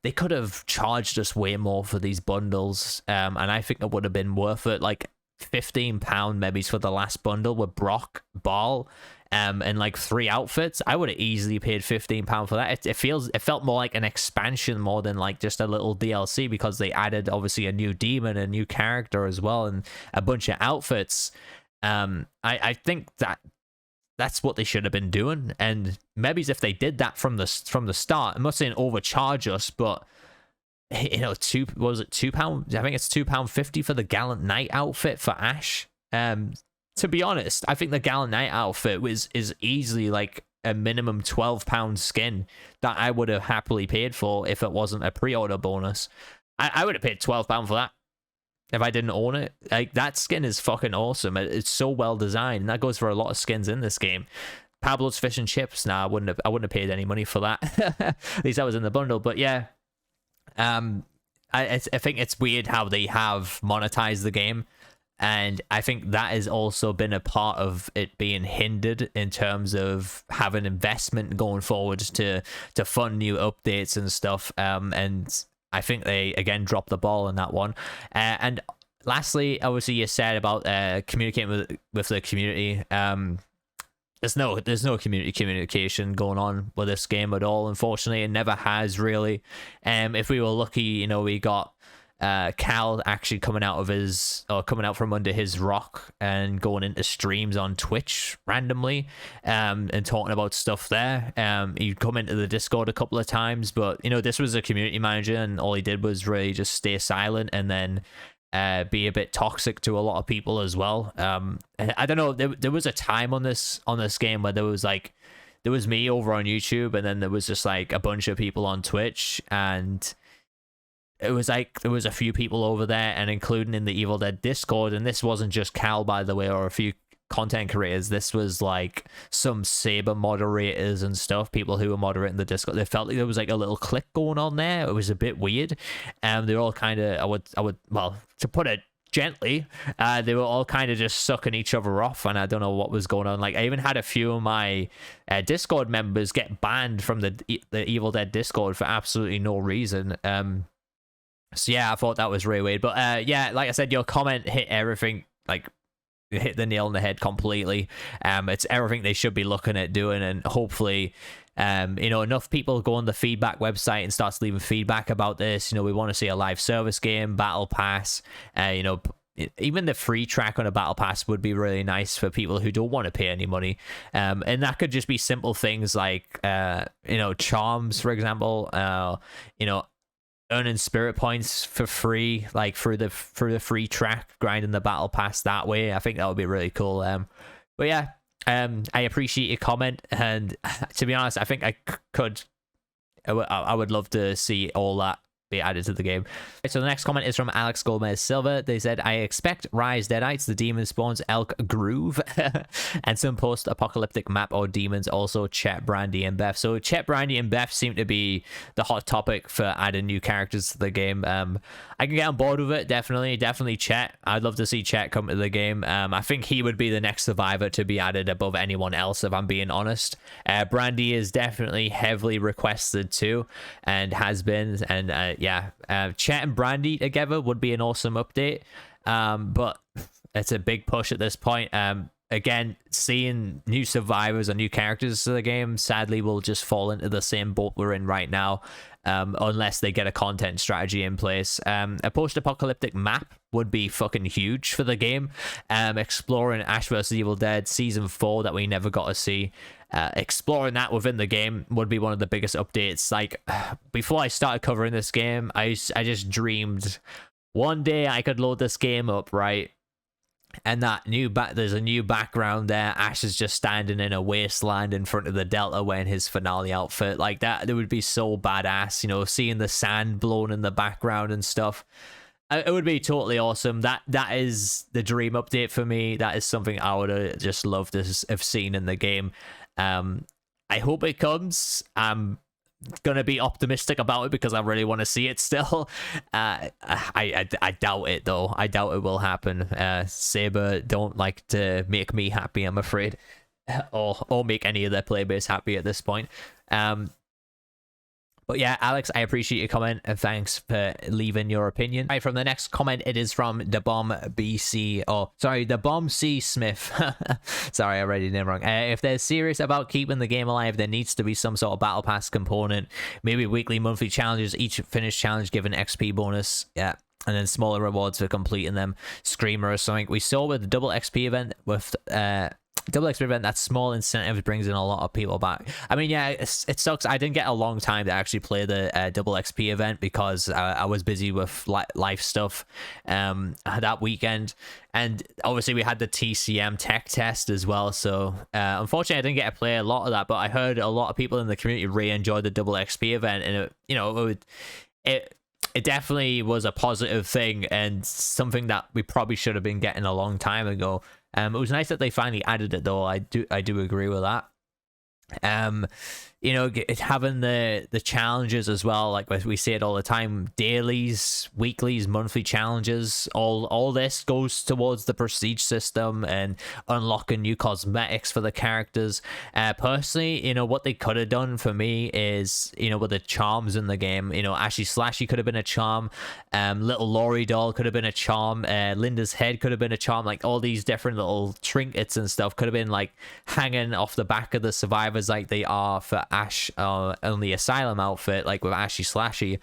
Speaker 1: they could have charged us way more for these bundles, and I think it would have been worth it. Like £15 maybe for the last bundle with Brock, Ball, and like 3 outfits. I would have easily paid £15 for that. It felt more like an expansion more than like just a little DLC, because they added obviously a new demon, a new character as well, and a bunch of outfits. I think that's what they should have been doing. And maybe if they did that from the start, I'm not saying overcharge us, but you know, £2? I think it's £2.50 for the Gallant Knight outfit for Ash. To be honest, I think the Gallant Knight outfit is easily like a minimum £12 skin that I would have happily paid for if it wasn't a pre-order bonus. I would have paid £12 for that if I didn't own it. Like, that skin is fucking awesome. It's so well designed, and that goes for a lot of skins in this game. Pablo's Fish and Chips, I wouldn't have paid any money for that. At least that was in the bundle. But yeah, I think it's weird how they have monetized the game, and I think that has also been a part of it being hindered in terms of having investment going forward to fund new updates and stuff. And I think they, again, dropped the ball on that one. And lastly, obviously, you said about communicating with the community. There's no communication going on with this game at all, unfortunately. It never has, really. If we were lucky, you know, we got Cal actually coming out from under his rock and going into streams on Twitch randomly, and talking about stuff there. He'd come into the Discord a couple of times, but you know, this was a community manager, and all he did was really just stay silent and then be a bit toxic to a lot of people as well. I don't know, there was a time on this game where there was me over on YouTube, and then there was just like a bunch of people on Twitch, and it was like there was a few people over there, and including in the Evil Dead Discord. And this wasn't just Cal, by the way, or a few content creators. This was like some saber moderators and stuff, people who were moderating the Discord. They felt like there was like a little click going on there. It was a bit weird. They're all kind of, I would, well, to put it gently, they were all kind of just sucking each other off, and I don't know what was going on. Like, I even had a few of my Discord members get banned from the Evil Dead Discord for absolutely no reason. So yeah, I thought that was really weird. But yeah, like I said, your comment hit everything. Like, hit the nail on the head completely. It's everything they should be looking at doing, and hopefully you know, enough people go on the feedback website and starts leaving feedback about this. You know, we want to see a live service game, battle pass, you know, even the free track on a battle pass would be really nice for people who don't want to pay any money. And that could just be simple things like you know, charms, for example, you know, earning spirit points for free, like through the free track, grinding the battle pass that way. I think that would be really cool. But yeah, I appreciate your comment, and to be honest, I think I would love to see all that be added to the game. So the next comment is from Alex Gomez Silva. They said, I expect Rise Deadites, the demon spawns Elk Groove, and some post-apocalyptic map or demons, also Chet, Brandy, and Beth. So Chet, Brandy, and Beth seem to be the hot topic for adding new characters to the game. I can get on board with it, definitely Chet. I'd love to see Chet come to the game. I think he would be the next survivor to be added above anyone else, if I'm being honest. Brandy is definitely heavily requested too, and has been, and yeah, Chet and Brandy together would be an awesome update, but it's a big push at this point. Again, seeing new survivors or new characters to the game sadly will just fall into the same boat we're in right now, unless they get a content strategy in place. A post-apocalyptic map would be fucking huge for the game. Exploring Ash vs Evil Dead Season 4 that we never got to see. Exploring that within the game would be one of the biggest updates. Like, before I started covering this game, I just dreamed one day I could load this game up, right? And that there's a new background there. Ash is just standing in a wasteland in front of the Delta wearing his finale outfit. Like, that, it would be so badass, you know, seeing the sand blown in the background and stuff. It would be totally awesome. That is the dream update for me. That is something I would have just loved to have seen in the game. I hope it comes. I'm gonna be optimistic about it because I really want to see it still. I doubt it though. I doubt it will happen. Saber don't like to make me happy, I'm afraid, or make any of their playbase happy at this point. But yeah, Alex, I appreciate your comment, and thanks for leaving your opinion. Right, from the next comment, it is from the Bomb BC, oh, sorry, the Bomb C Smith. Sorry, I read your name wrong. If they're serious about keeping the game alive, there needs to be some sort of battle pass component, maybe weekly, monthly challenges, each finished challenge given XP bonus, yeah, and then smaller rewards for completing them, Screamer or something. We saw with the double XP event with double XP event, that small incentive brings in a lot of people back. I mean, yeah, it sucks. I didn't get a long time to actually play the double XP event because I was busy with life stuff that weekend, and obviously we had the TCM tech test as well. So unfortunately, I didn't get to play a lot of that. But I heard a lot of people in the community really enjoyed the double XP event, and it, you know, it definitely was a positive thing and something that we probably should have been getting a long time ago. It was nice that they finally added it though. I do agree with that. You know, having the challenges as well, like we say it all the time, dailies, weeklies, monthly challenges, all this goes towards the prestige system and unlocking new cosmetics for the characters. Personally, you know, what they could have done for me is, you know, with the charms in the game, you know, Ashy Slashy could have been a charm, little Laurie doll could have been a charm, Linda's head could have been a charm, like all these different little trinkets and stuff could have been like hanging off the back of the survivors like they are for Ash on the Asylum outfit, like with Ashy Slashy.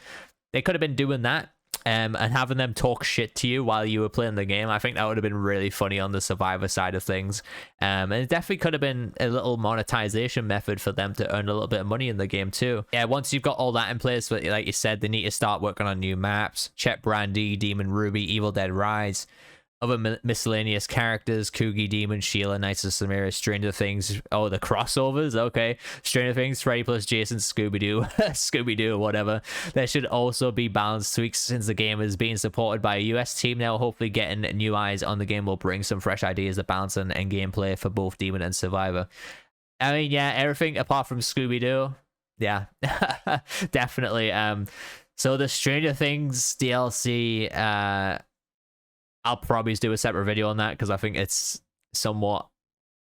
Speaker 1: They could have been doing that and having them talk shit to you while you were playing the game. I think that would have been really funny on the Survivor side of things. And it definitely could have been a little monetization method for them to earn a little bit of money in the game too. Yeah, once you've got all that in place, but like you said, they need to start working on new maps. Chet Brandy, Demon Ruby, Evil Dead Rise. other miscellaneous characters: Kugi, Demon, Sheila, Knights of Samira, Stranger Things. Oh, the crossovers. Okay, Stranger Things, Freddy plus Jason, Scooby-Doo, Scooby-Doo, whatever. There should also be balance tweaks since the game is being supported by a US team now. Hopefully getting new eyes on the game will bring some fresh ideas of balance and gameplay for both Demon and Survivor. I mean, yeah, everything apart from Scooby-Doo. Yeah, definitely. So the Stranger Things DLC, I'll probably do a separate video on that because I think it's somewhat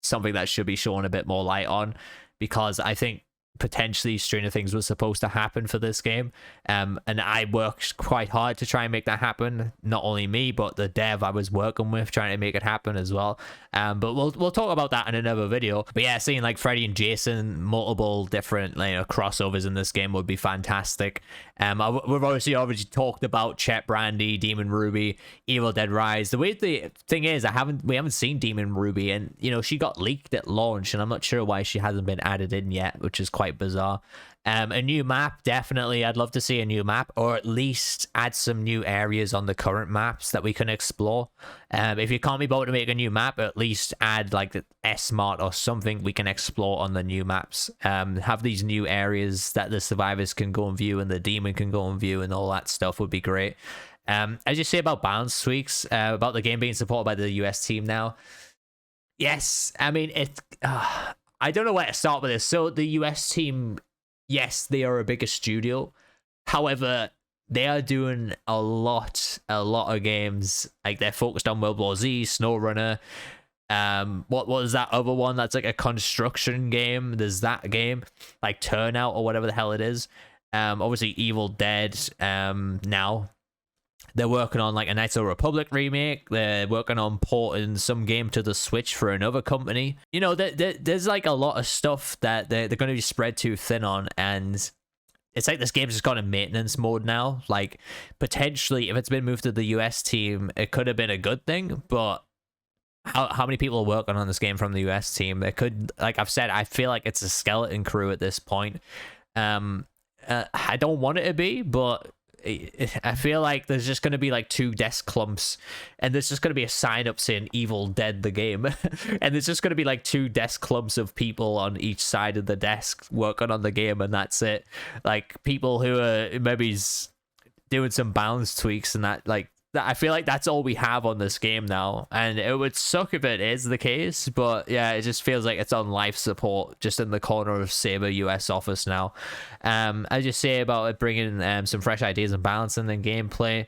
Speaker 1: something that should be shown a bit more light on, because I think potentially Stranger Things was supposed to happen for this game, and I worked quite hard to try and make that happen. Not only me, but the dev I was working with trying to make it happen as well. But we'll talk about that in another video. But yeah, seeing like Freddy and Jason, multiple different crossovers in this game would be fantastic. We've obviously already talked about Chet Brandy, Demon Ruby, Evil Dead Rise. The weird thing is we haven't seen Demon Ruby, and she got leaked at launch, and I'm not sure why she hasn't been added in yet, which is quite bizarre. A new map, definitely. I'd love to see a new map, or at least add some new areas on the current maps that we can explore. If you can't be bothered to make a new map, at least add like the S-Mart or something we can explore on the new maps. Have these new areas that the survivors can go and view and the demon can go and view, and all that stuff would be great. As you say about balance tweaks, about the game being supported by the US team now. Yes, I mean, I don't know where to start with this. So the US team, yes, they are a bigger studio. However, they are doing a lot of games. Like, they're focused on World War Z, SnowRunner. What was that other one that's like a construction game? There's that game, like Turnout or whatever the hell it is. Obviously Evil Dead. Now they're working on like a Knights of the Republic remake. They're working on porting some game to the Switch for another company. There's like a lot of stuff that they're going to be spread too thin on, and it's like this game's just got in maintenance mode now. Like, potentially, if it's been moved to the US team, it could have been a good thing, but how many people are working on this game from the US team? It could, like I've said, I feel like it's a skeleton crew at this point. I don't want it to be, but I feel like there's just going to be like 2 desk clumps, and there's just going to be a sign up saying Evil Dead the game, and there's just going to be like 2 desk clumps of people on each side of the desk working on the game, and that's it. Like, people who are maybe doing some balance tweaks and that, like, I feel like that's all we have on this game now, and it would suck if it is the case, but yeah, it just feels like it's on life support just in the corner of Saber US office now. As you say about it bringing some fresh ideas and balance in the gameplay,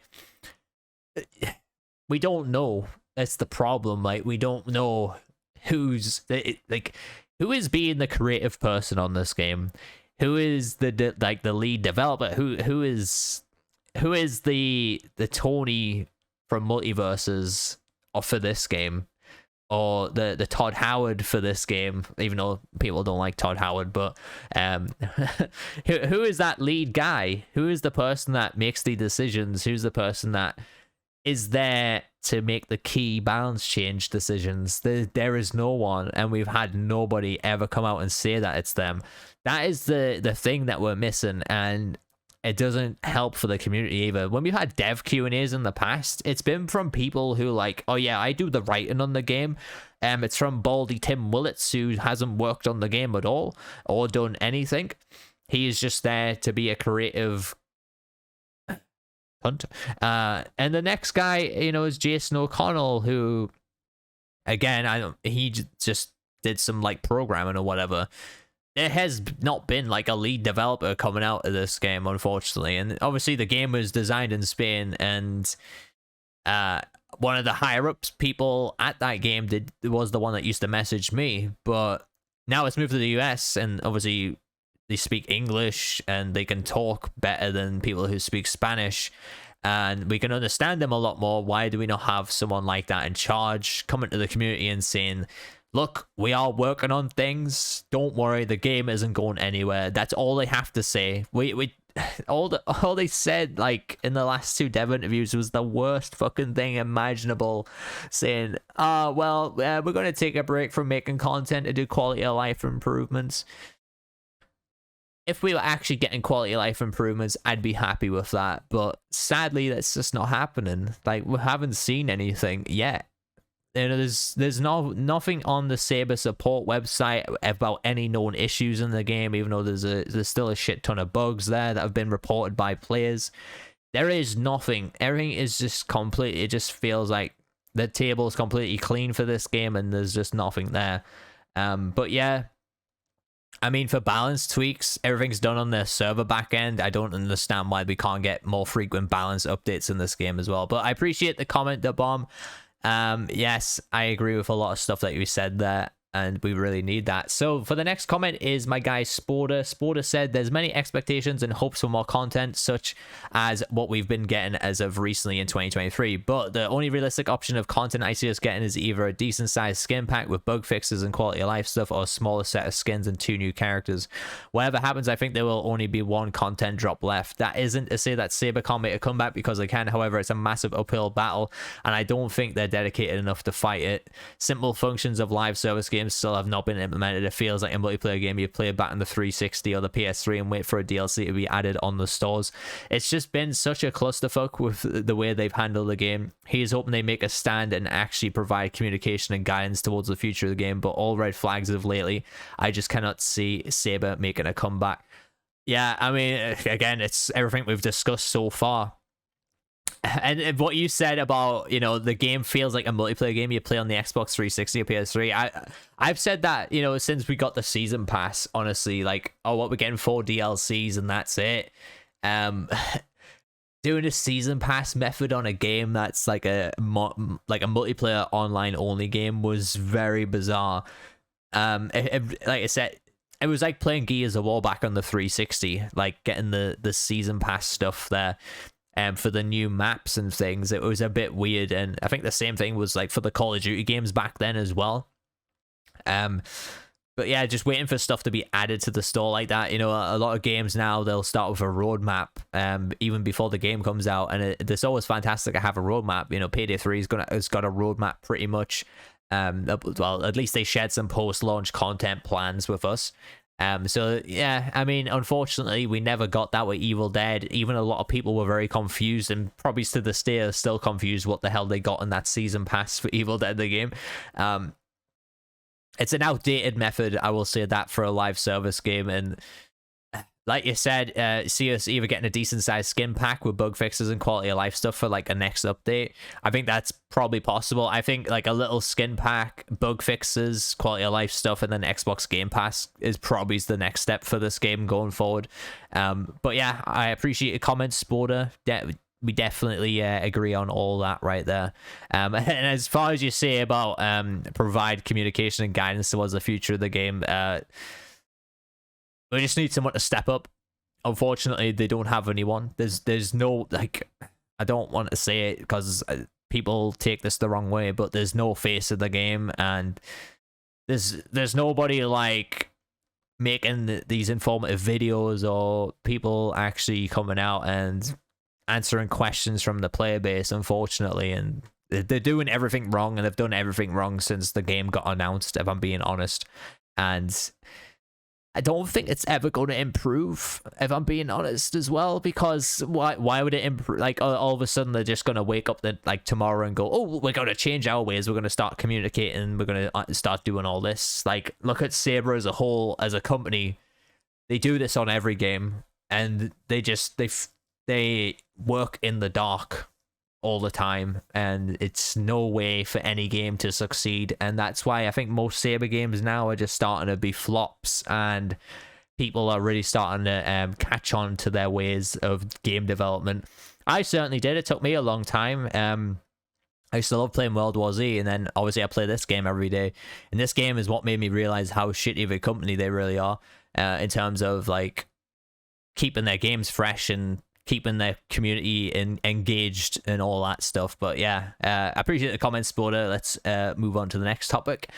Speaker 1: we don't know. That's the problem. Like, we don't know who is being the creative person on this game, who is the lead developer, who is the Tony from Multiverses for this game, or the Todd Howard for this game, even though people don't like Todd Howard, but who is that lead guy? Who is the person that makes the decisions? Who's the person that is there to make the key balance change decisions? There is no one, and we've had nobody ever come out and say that it's them. That is the thing that we're missing, and it doesn't help for the community either. When we've had dev Q&As in the past, it's been from people who like, oh yeah, I do the writing on the game. It's from Baldy Tim Willits, who hasn't worked on the game at all or done anything. He is just there to be a creative hunt. And the next guy, is Jason O'Connell, who, again, he just did some like programming or whatever. There has not been like a lead developer coming out of this game, unfortunately. And obviously the game was designed in Spain, and one of the higher ups people at that game was the one that used to message me. But now it's moved to the US, and obviously they speak English and they can talk better than people who speak Spanish, and we can understand them a lot more. Why do we not have someone like that in charge coming to the community and saying, look, we are working on things, don't worry, the game isn't going anywhere? That's all they have to say. All they said, like, in the last 2 dev interviews was the worst fucking thing imaginable, saying, we're going to take a break from making content to do quality of life improvements. if we were actually getting quality of life improvements, I'd be happy with that. But sadly, that's just not happening. Like, we haven't seen anything yet. You know, there's nothing on the Saber support website about any known issues in the game, even though there's still a shit ton of bugs there that have been reported by players. There is nothing. Everything is just completely. It just feels like the table is completely clean for this game, and there's just nothing there. But yeah, I mean, for balance tweaks, everything's done on the server backend. I don't understand why we can't get more frequent balance updates in this game as well. But I appreciate the comment, The Bomb. Yes, I agree with a lot of stuff that you said there, and we really need that. So for the next comment is my guy Sporter. Sporter said there's many expectations and hopes for more content, such as what we've been getting as of recently in 2023, but the only realistic option of content I see us getting is either a decent sized skin pack with bug fixes and quality of life stuff, or a smaller set of skins and 2 new characters. Whatever happens, I think there will only be 1 content drop left. That isn't to say that Saber can't make a comeback, because they can. However, it's a massive uphill battle, and I don't think they're dedicated enough to fight it. Simple functions of live service games still have not been implemented. It feels like a multiplayer game you play back on the 360 or the PS3 and wait for a DLC to be added on the stores. It's just been such a clusterfuck with the way they've handled the game. He is hoping they make a stand and actually provide communication and guidance towards the future of the game, but all red flags of lately. I just cannot see Saber making a comeback. Yeah, I mean, again, it's everything we've discussed so far. And what you said about, you know, the game feels like a multiplayer game you play on the Xbox 360 or PS3. I've said that, you know, since we got the season pass, honestly, like, oh, what, we're getting 4 DLCs and that's it. Doing a season pass method on a game that's like a multiplayer online only game was very bizarre. Like I said, it was like playing Gears of War back on the 360, like getting the season pass stuff there. For the new maps and things, it was a bit weird, and I think the same thing was like for the Call of Duty games back then as well. But yeah, just waiting for stuff to be added to the store like that. You know, a lot of games now, they'll start with a roadmap even before the game comes out, and it's always fantastic to have a roadmap. You know, Payday 3 has got a roadmap pretty much. Well, at least they shared some post-launch content plans with us. So yeah, I mean, unfortunately, we never got that with Evil Dead. Even a lot of people were very confused, and probably to this day are still confused what the hell they got in that season pass for Evil Dead the game. It's an outdated method, I will say that, for a live service game, and like you said, see us either getting a decent sized skin pack with bug fixes and quality of life stuff for like a next update. I think that's probably possible. I think like a little skin pack, bug fixes, quality of life stuff, and then Xbox Game Pass is probably the next step for this game going forward. But yeah, I appreciate your comments, Sporter. We definitely agree on all that right there. And as far as you say about provide communication and guidance towards the future of the game, we just need someone to step up. Unfortunately, they don't have anyone. There's no, like, I don't want to say it because people take this the wrong way, but there's no face of the game, and there's nobody like making these informative videos or people actually coming out and answering questions from the player base, unfortunately. And they're doing everything wrong, and they've done everything wrong since the game got announced, if I'm being honest. And I don't think it's ever going to improve, if I'm being honest, as well, because why would it improve? Like, all of a sudden they're just going to wake up like tomorrow and go, oh, we're going to change our ways, we're going to start communicating, we're going to start doing all this. Like, look at Saber as a whole, as a company. They do this on every game, and they work in the dark all the time, and it's no way for any game to succeed. And that's why I think most Saber games now are just starting to be flops, and people are really starting to catch on to their ways of game development. I certainly did. It took me a long time. I used to love playing World War Z, and then obviously I play this game every day, and this game is what made me realize how shitty of a company they really are, in terms of like keeping their games fresh and keeping their community engaged and all that stuff. But yeah, I appreciate the comments, Sporter. Let's move on to the next topic.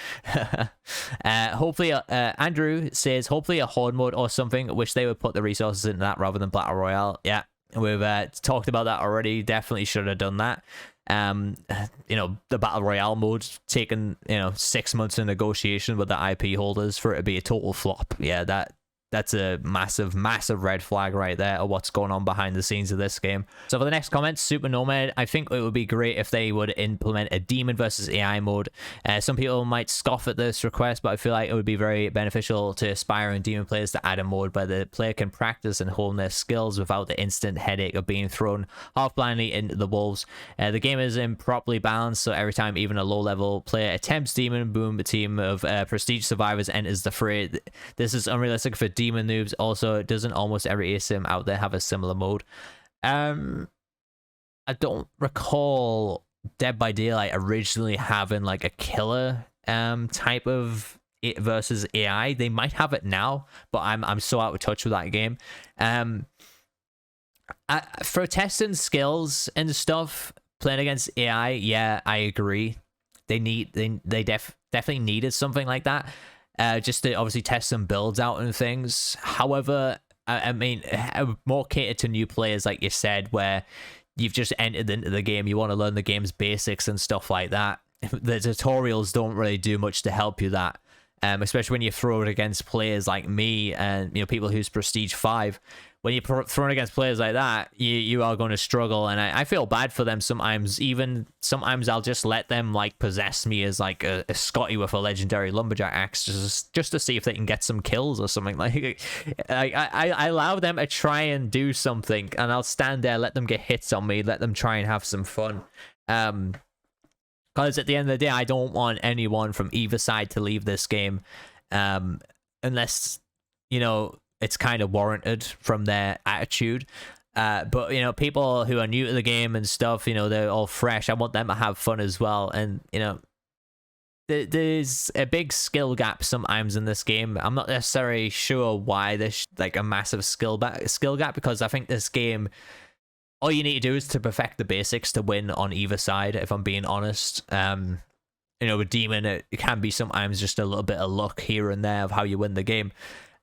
Speaker 1: Hopefully, Andrew says, hopefully a horde mode or something. Wish they would put the resources into that rather than Battle Royale. Yeah, we've talked about that already. Definitely should have done that. You know, the Battle Royale mode taken, 6 months of negotiation with the IP holders for it to be a total flop. Yeah, that that's a massive red flag right there of what's going on behind the scenes of this game. So for the next comment, Super Nomad, I think it would be great if they would implement a demon versus AI mode. Some people might scoff at this request, but I feel like it would be very beneficial to aspiring demon players to add a mode where the player can practice and hone their skills without the instant headache of being thrown half blindly into the wolves. The game is improperly balanced, so every time even a low level player attempts demon, boom, a team of prestige survivors enters the fray. This is unrealistic for demon noobs. Also, doesn't almost every ASIM out there have a similar mode? I don't recall Dead by Daylight originally having like a killer type of it versus AI. They might have it now, but I'm so out of touch with that game. For testing skills and stuff, playing against AI, yeah, I agree. They definitely needed something like that. Just to obviously test some builds out and things. However, I mean, more catered to new players, like you said, where you've just entered into the game, you want to learn the game's basics and stuff like that. The tutorials don't really do much to help you that, especially when you throw it against players like me and people who's Prestige 5. When you're thrown against players like that, you are going to struggle, and I feel bad for them sometimes. Even sometimes I'll just let them like possess me as like a Scotty with a legendary lumberjack axe, just to see if they can get some kills or something. Like I allow them to try and do something, and I'll stand there, let them get hits on me, let them try and have some fun. Because at the end of the day, I don't want anyone from either side to leave this game, unless it's kind of warranted from their attitude. But people who are new to the game and stuff, they're all fresh. I want them to have fun as well. And there's a big skill gap sometimes in this game. I'm not necessarily sure why there's like a massive skill gap, because I think this game, all you need to do is to perfect the basics to win on either side, if I'm being honest. With Demon, it can be sometimes just a little bit of luck here and there of how you win the game.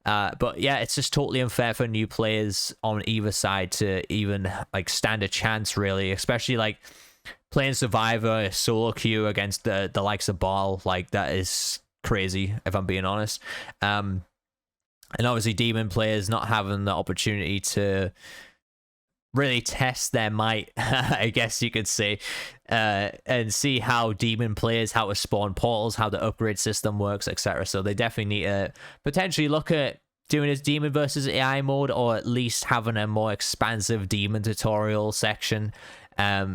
Speaker 1: But yeah, it's just totally unfair for new players on either side to even like stand a chance, really, especially like playing Survivor solo queue against the likes of Ball. Like, that is crazy, if I'm being honest. And obviously Demon players not having the opportunity to really test their might, I guess you could say, and see how Demon plays, how to spawn portals, how the upgrade system works, etc. So they definitely need to potentially look at doing his Demon versus AI mode, or at least having a more expansive Demon tutorial section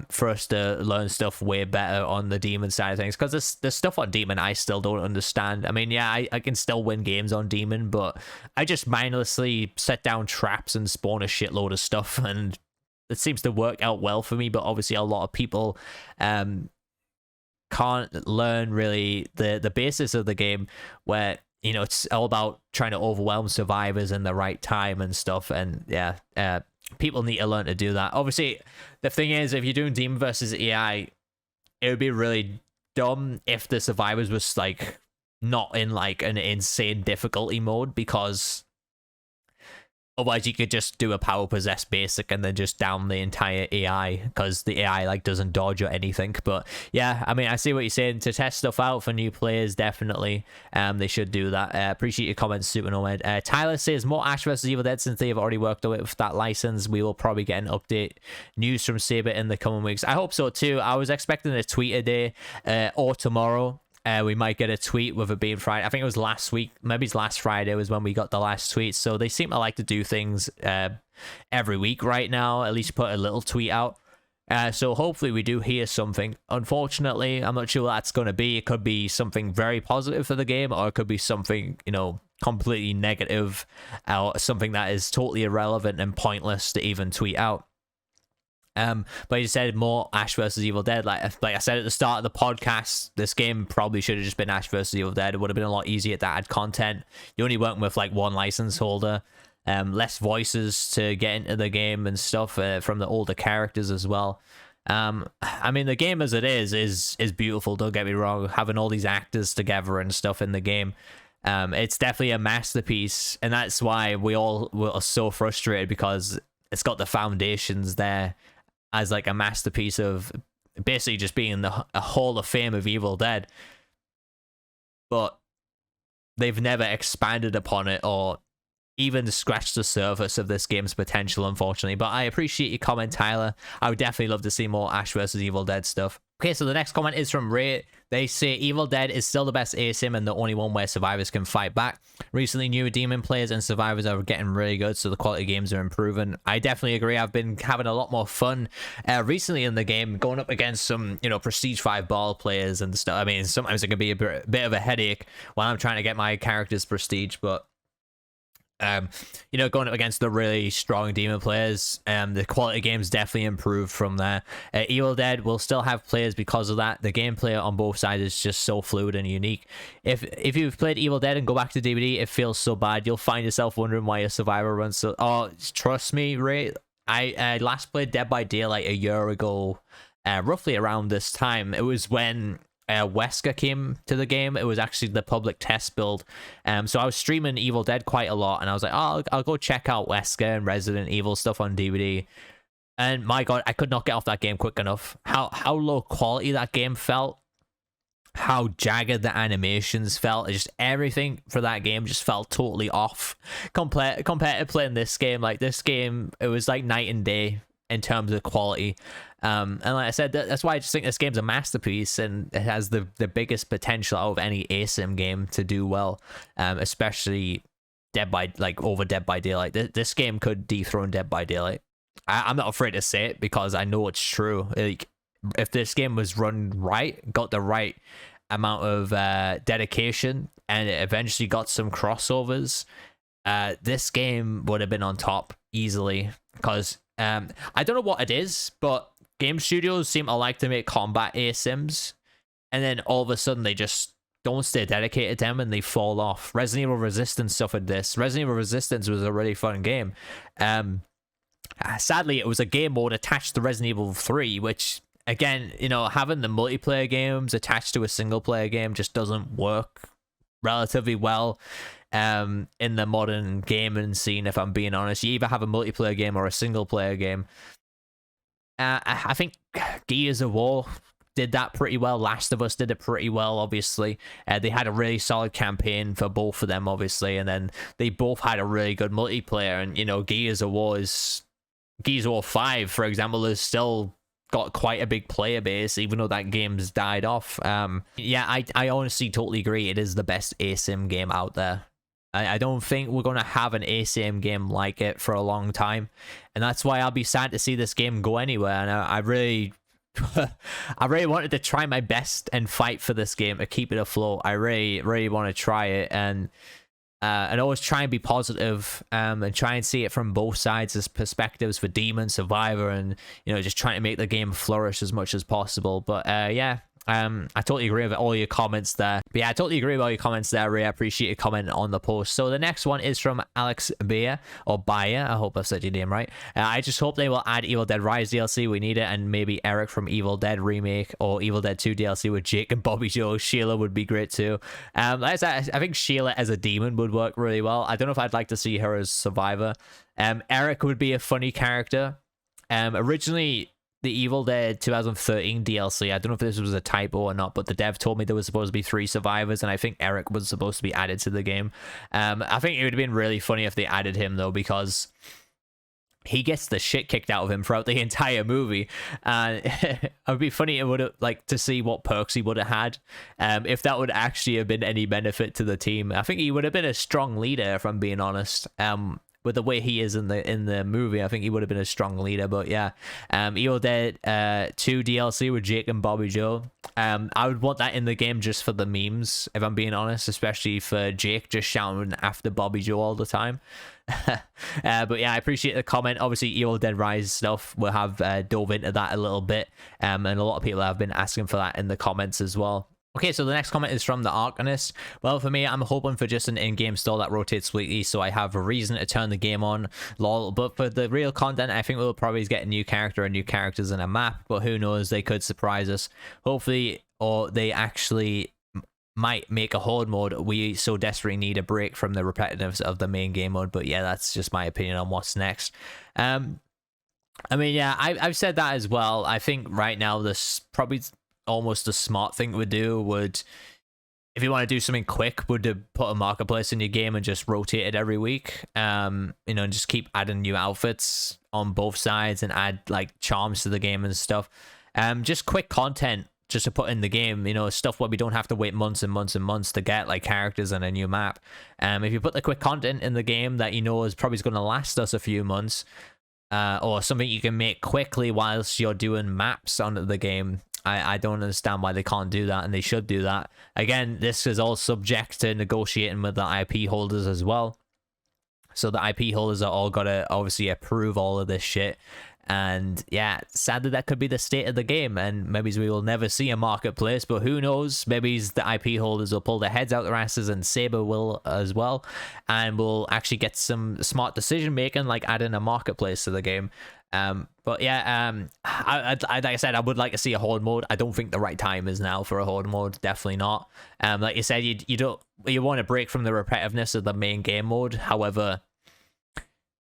Speaker 1: for us to learn stuff way better on the Demon side of things. Because the stuff on Demon I still don't understand. I mean, yeah, I can still win games on Demon, but I just mindlessly set down traps and spawn a shitload of stuff, and it seems to work out well for me. But obviously a lot of people can't learn really the basis of the game, where it's all about trying to overwhelm survivors in the right time and stuff. And yeah, people need to learn to do that. Obviously the thing is, if you're doing Demon versus AI, it would be really dumb if the survivors was like not in like an insane difficulty mode, because otherwise you could just do a power possess basic and then just down the entire AI, because the AI like doesn't dodge or anything. But yeah, I mean, I see what you're saying. To test stuff out for new players, definitely they should do that. Appreciate your comments, Super Nomad. Tyler says more Ash vs Evil Dead, since they have already worked with that license. We will probably get an update news from Saber in the coming weeks. I hope so too. I was expecting a tweet today or tomorrow. We might get a tweet with it being Friday. I think it was last week. Maybe it's last Friday was when we got the last tweet. So they seem to like to do things every week right now, at least put a little tweet out. So hopefully we do hear something. Unfortunately, I'm not sure what that's going to be. It could be something very positive for the game, or it could be something, completely negative, or something that is totally irrelevant and pointless to even tweet out. But you said more Ash versus Evil Dead. Like I said at the start of the podcast, this game probably should have just been Ash versus Evil Dead. It would have been a lot easier to add content. You're only working with like one license holder, less voices to get into the game and stuff from the older characters as well. I mean, the game as it is beautiful, don't get me wrong. Having all these actors together and stuff in the game, it's definitely a masterpiece, and that's why we all were so frustrated, because it's got the foundations there as like a masterpiece of basically just being a Hall of Fame of Evil Dead, but they've never expanded upon it or even scratch the surface of this game's potential, unfortunately. But I appreciate your comment, Tyler. I would definitely love to see more Ash versus Evil Dead stuff. Okay, so the next comment is from Ray. They say Evil Dead is still the best ASIM and the only one where survivors can fight back. Recently, newer demon players and survivors are getting really good, so the quality of games are improving. I definitely agree. I've been having a lot more fun recently in the game, going up against some, you know, Prestige 5 ball players and stuff. I mean, sometimes it can be a bit of a headache when I'm trying to get my character's prestige, but you know, going up against the really strong demon players, the quality of games definitely improved from there. Evil Dead will still have players because of that. The gameplay on both sides is just so fluid and unique. If you've played Evil Dead and go back to DVD, it feels so bad. You'll find yourself wondering why a survivor runs so... Oh, trust me, Ray. I last played Dead by Daylight a year ago, roughly around this time. It was when Wesker came to the game. It was actually the public test build, so I was streaming Evil Dead quite a lot, and I was like, oh, I'll go check out Wesker and Resident Evil stuff on DVD. And my god, I could not get off that game quick enough. How low quality that game felt, how jagged the animations felt, just everything for that game just felt totally off compared to playing this game. Like, this game, it was like night and day in terms of quality. And like I said, that's why I just think this game's a masterpiece, and it has the biggest potential out of any ASIM game to do well, especially over Dead by Daylight. This game could dethrone Dead by Daylight. I'm not afraid to say it because I know it's true. Like, if this game was run right, got the right amount of dedication, and it eventually got some crossovers, this game would have been on top easily. Because I don't know what it is, but game studios seem to like to make combat ASIMs, and then all of a sudden they just don't stay dedicated to them and they fall off. Resident Evil Resistance suffered this. Resident Evil Resistance was a really fun game. Sadly, it was a game mode attached to Resident Evil 3, which, again, you know, having the multiplayer games attached to a single player game just doesn't work relatively well in the modern gaming scene, if I'm being honest. You either have a multiplayer game or a single player game. I think Gears of War did that pretty well. Last of Us did it pretty well, obviously. They had a really solid campaign for both of them, obviously, and then they both had a really good multiplayer. And, you know, Gears of War 5, for example, has still got quite a big player base, even though that game's died off. Yeah, I honestly totally agree. It is the best ASIM game out there. I don't think we're going to have an ASIM game like it for a long time, and that's why I'll be sad to see this game go anywhere. And I really I really wanted to try my best and fight for this game to keep it afloat. I really want to try it, and always try and be positive, and try and see it from both sides as perspectives for Demon, Survivor, and, you know, just trying to make the game flourish as much as possible. But yeah, I totally agree with all your comments there. But yeah, I totally agree with all your comments there, Ray. I appreciate your comment on the post. So the next one is from Alex Bayer, or Bayer. I hope I've said your name right. I just hope they will add Evil Dead Rise DLC. We need it. And maybe Eric from Evil Dead Remake or Evil Dead 2 DLC with Jake and Bobby Joe. Sheila would be great too. Like I said, I think Sheila as a demon would work really well. I don't know if I'd like to see her as Survivor. Eric would be a funny character. Originally, the Evil Dead 2013 DLC, I don't know if this was a typo or not, but the dev told me there was supposed to be 3 survivors, and I think Eric was supposed to be added to the game. I think it would have been really funny if they added him, though, because he gets the shit kicked out of him throughout the entire movie. It would be funny, it would have, like, to see what perks he would have had, if that would actually have been any benefit to the team. I think he would have been a strong leader, if I'm being honest. With the way he is in the movie, I think he would have been a strong leader. But yeah, Evil Dead 2 DLC with Jake and Bobby Joe. I would want that in the game just for the memes, if I'm being honest, especially for Jake just shouting after Bobby Joe all the time. But yeah, I appreciate the comment. Obviously, Evil Dead Rise stuff, we'll have dove into that a little bit, and a lot of people have been asking for that in the comments as well. Okay, so the next comment is from the Arcanist. Well, for me, I'm hoping for just an in-game store that rotates weekly, so I have a reason to turn the game on. Lol. But for the real content, I think we'll probably get a new character and new characters in a map, but who knows, they could surprise us. Hopefully, or they actually might make a horde mode. We so desperately need a break from the repetitiveness of the main game mode. But yeah, that's just my opinion on what's next. I mean, yeah, I've said that as well. I think right now this probably almost a smart thing to do would if you want to do something quick, would to put a marketplace in your game and just rotate it every week. And just keep adding new outfits on both sides and add like charms to the game and stuff. Just quick content just to put in the game, stuff where we don't have to wait months and months and months to get like characters and a new map. If you put the quick content in the game that is probably going to last us a few months, or something you can make quickly whilst you're doing maps on the game, I don't understand why they can't do that, and they should do that. Again, this is all subject to negotiating with the IP holders as well. So the IP holders are all got to obviously approve all of this shit. And yeah, sadly, that could be the state of the game, and maybe we will never see a marketplace, but who knows? Maybe the IP holders will pull their heads out their asses, and Saber will as well, and we'll actually get some smart decision making, like adding a marketplace to the game. But yeah, like I said, I would like to see a horde mode. I don't think the right time is now for a horde mode. Definitely not. Like you said, you want to break from the repetitiveness of the main game mode. However,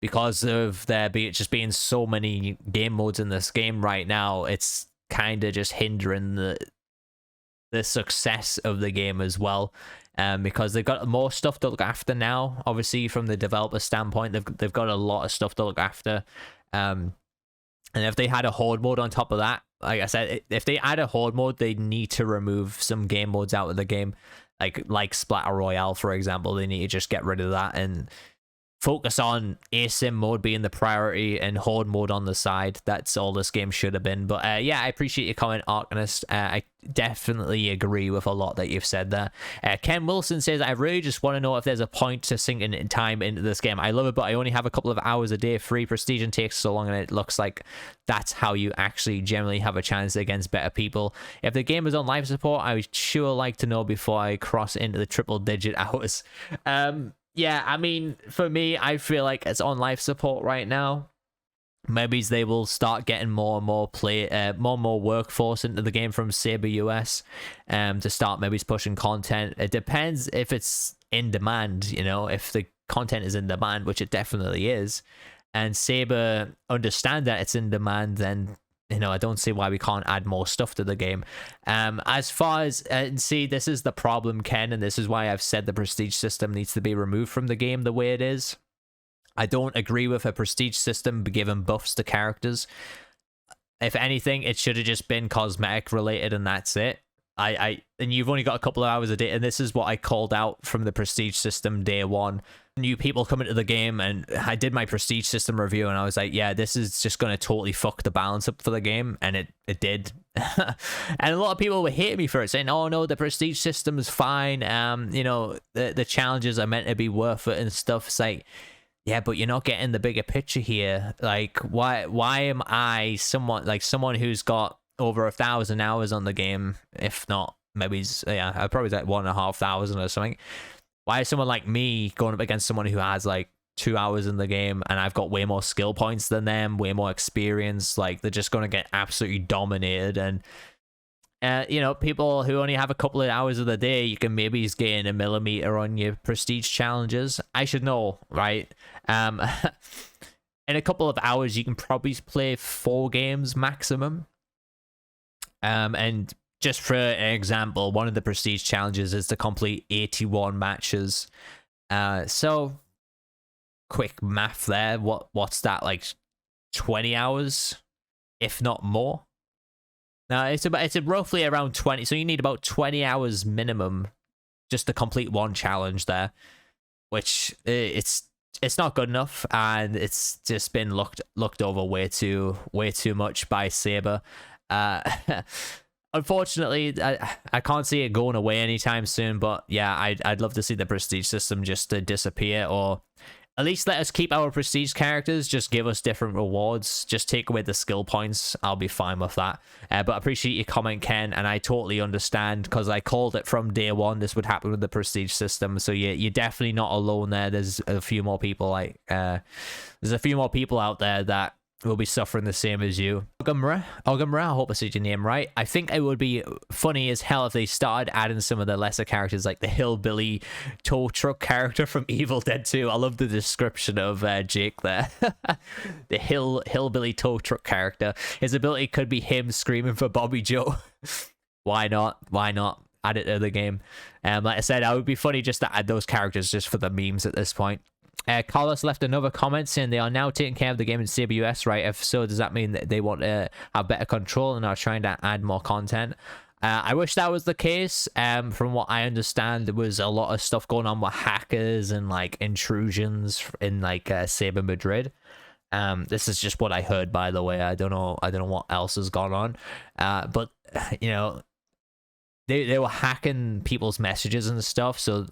Speaker 1: because of there just being so many game modes in this game right now, it's kind of just hindering the success of the game as well. Because they've got more stuff to look after now. Obviously, from the developer standpoint, they've got a lot of stuff to look after. And if they had a horde mode on top of that, like I said, if they add a horde mode, they need to remove some game modes out of the game, like Splatter Royale, for example. They need to just get rid of that and focus on asym mode being the priority and horde mode on the side. That's all this game should have been. But yeah, I appreciate your comment, Arcanist. I definitely agree with a lot that you've said there. Ken Wilson says, I really just want to know if there's a point to sinking time into this game. I love it, but I only have a couple of hours a day free. Prestige and takes so long, and it looks like that's how you actually generally have a chance against better people. If the game is on life support, I would sure like to know before I cross into the triple digit hours. Yeah, I mean, for me, I feel like it's on life support right now. Maybe they will start getting more and more workforce into the game from Saber US, to start maybe pushing content. It depends if it's in demand, if the content is in demand, which it definitely is, and Saber understand that it's in demand, then I don't see why we can't add more stuff to the game. As far as see, this is the problem, Ken, and this is why I've said the prestige system needs to be removed from the game the way it is. I don't agree with a prestige system giving buffs to characters. If anything, it should have just been cosmetic related, and that's it. And you've only got a couple of hours a day, and this is what I called out from the prestige system day one. New people come into the game, and I did my prestige system review, and I was like, yeah, this is just going to totally fuck the balance up for the game, and it did. And a lot of people were hating me for it, saying, oh no, the prestige system is fine, the challenges are meant to be worth it and stuff. It's like, yeah, but you're not getting the bigger picture here. Like, why am I someone who's got over 1,000 hours on the game, if not, maybe, yeah, probably like 1,500 or something. Why is someone like me going up against someone who has like 2 hours in the game, and I've got way more skill points than them, way more experience? Like, they're just going to get absolutely dominated. And people who only have a couple of hours of the day, you can maybe gain a millimeter on your prestige challenges. I should know, right? In a couple of hours, you can probably play 4 games maximum. And just for an example, one of the prestige challenges is to complete 81 matches. So quick math there. What's that, like 20 hours, if not more? Now it's roughly around 20. So you need about 20 hours minimum just to complete one challenge there, which it's not good enough, and it's just been looked over way too much by Saber. Unfortunately, I can't see it going away anytime soon, but yeah, I'd love to see the prestige system just to disappear, or at least let us keep our prestige characters, just give us different rewards, just take away the skill points. I'll be fine with that. But I appreciate your comment, Ken, and I totally understand, because I called it from day one this would happen with the prestige system. So you're definitely not alone there. There's a few more people out there that will be suffering the same as you. Ogumra, I hope I said your name right. I think it would be funny as hell if they started adding some of the lesser characters, like the hillbilly tow truck character from Evil Dead 2. I love the description of Jake there. The hillbilly tow truck character. His ability could be him screaming for Bobby Joe. Why not? add it to the game. Like I said, I would be funny just to add those characters just for the memes at this point. Carlos left another comment saying they are now taking care of the game in saber US, right? If so, does that mean that they want to have better control and are trying to add more content? I wish that was the case. From what I understand, there was a lot of stuff going on with hackers and like intrusions in like Saber Madrid. This is just what I heard, by the way. I don't know what else has gone on. But you know, they were hacking people's messages and stuff. So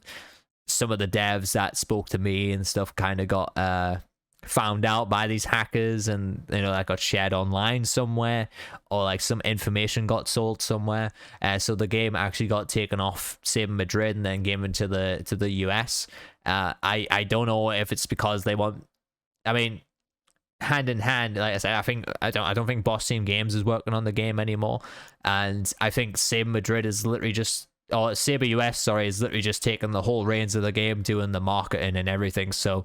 Speaker 1: some of the devs that spoke to me and stuff kind of got found out by these hackers, and you know, that got shared online somewhere, or like some information got sold somewhere. So the game actually got taken off Saber Madrid and then given to the US. I don't know if it's because they want. I mean, hand in hand, like I said, I don't think Boss Team Games is working on the game anymore, and I think Saber Madrid is literally just, or Saber US, sorry, is literally just taking the whole reins of the game, doing the marketing and everything. So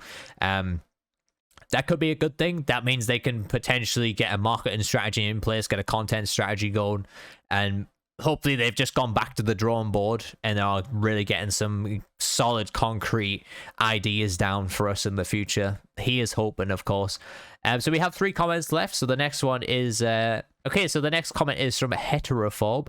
Speaker 1: that could be a good thing. That means they can potentially get a marketing strategy in place, get a content strategy going, and hopefully they've just gone back to the drawing board and are really getting some solid, concrete ideas down for us in the future. He is hoping, of course. So we have 3 comments left. So the next one is okay. So the next comment is from a heterophobe.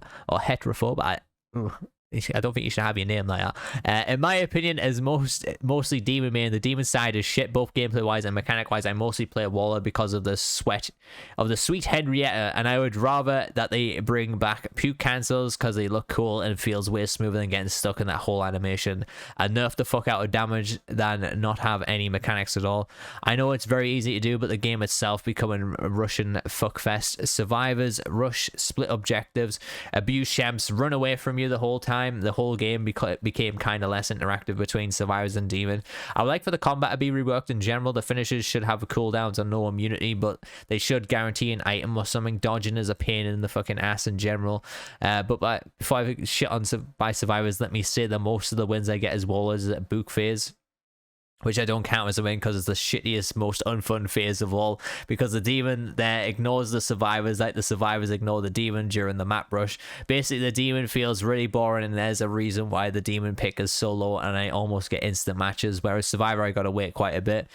Speaker 1: I don't think you should have your name like that. In my opinion, as mostly demon main, the demon side is shit, both gameplay wise and mechanic wise. I mostly play Waller because of the sweet Henrietta, and I would rather that they bring back puke cancels because they look cool and feels way smoother than getting stuck in that whole animation, and nerf the fuck out of damage than not have any mechanics at all. I know it's very easy to do, but the game itself becoming Russian fuckfest. Survivors rush, split objectives, abuse champs, run away from you the whole time. The whole game became kind of less interactive between survivors and demon. I would like for the combat to be reworked in general. The finishers should have cooldowns and no immunity, but they should guarantee an item or something. Dodging is a pain in the fucking ass in general. But before I shit on by survivors, let me say that most of the wins I get as Wallers is at book phase, which I don't count as a win because it's the shittiest, most unfun phase of all, because the demon there ignores the survivors like the survivors ignore the demon during the map rush. Basically, the demon feels really boring, and there's a reason why the demon pick is so low, and I almost get instant matches, whereas survivor I gotta wait quite a bit.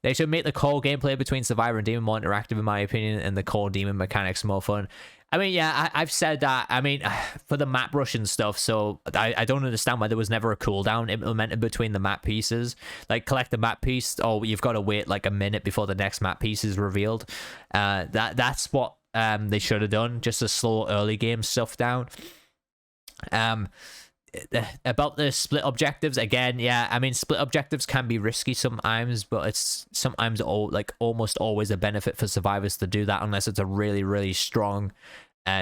Speaker 1: They should make the core gameplay between survivor and demon more interactive, in my opinion, and the core demon mechanics more fun. I mean, yeah, I've said that. I mean, for the map rush and stuff, so I don't understand why there was never a cooldown implemented between the map pieces. Like, collect a map piece, or you've got to wait like a minute before the next map piece is revealed. That's what they should have done, just to slow early game stuff down. About the split objectives, again, yeah, I mean, split objectives can be risky sometimes, but it's sometimes almost always a benefit for survivors to do that, unless it's a really, really strong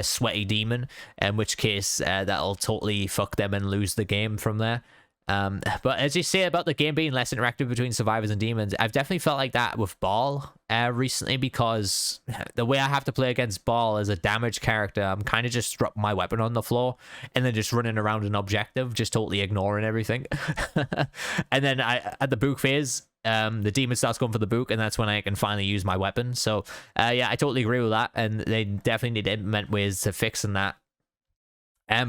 Speaker 1: sweaty demon, in which case that'll totally fuck them and lose the game from there. But as you say about the game being less interactive between survivors and demons, I've definitely felt like that with Ball recently, because the way I have to play against Ball as a damage character, I'm kind of just dropping my weapon on the floor and then just running around an objective, just totally ignoring everything. And then at the book phase, the demon starts going for the book, and that's when I can finally use my weapon. So yeah, I totally agree with that, and they definitely need to implement ways to fixing that.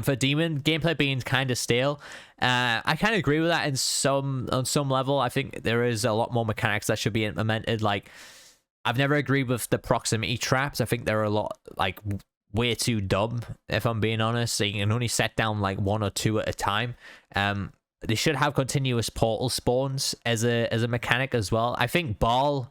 Speaker 1: For demon gameplay being kind of stale, I kind of agree with that on some level. I think there is a lot more mechanics that should be implemented. Like, I've never agreed with the proximity traps. I think they're a lot, like, way too dumb, if I'm being honest. So you can only set down like 1 or 2 at a time. They should have continuous portal spawns as a mechanic as well. I think Ball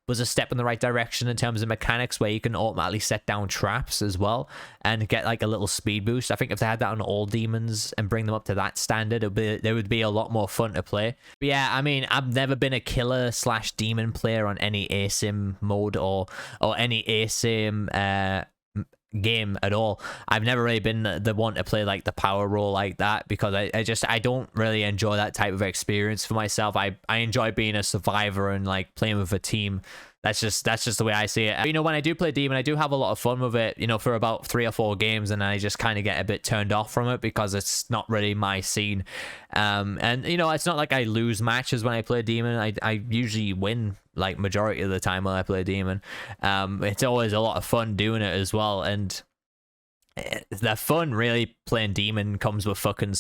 Speaker 1: was a step in the right direction in terms of mechanics, where you can automatically set down traps as well and get like a little speed boost. I think if they had that on all demons and bring them up to that standard, there would be a lot more fun to play. But yeah, I mean, I've never been a killer / demon player on any ASIM mode or any ASIM game at all. I've never really been the one to play like the power role like that, because I don't really enjoy that type of experience for myself. I enjoy being a survivor and like playing with a team. That's just the way I see it. You know, when I do play demon, I do have a lot of fun with it, you know, for about 3 or 4 games, and I just kind of get a bit turned off from it because it's not really my scene. And you know, it's not like I lose matches when I play demon. I usually win like majority of the time when I play demon. It's always a lot of fun doing it as well, and the fun really playing demon comes with fucking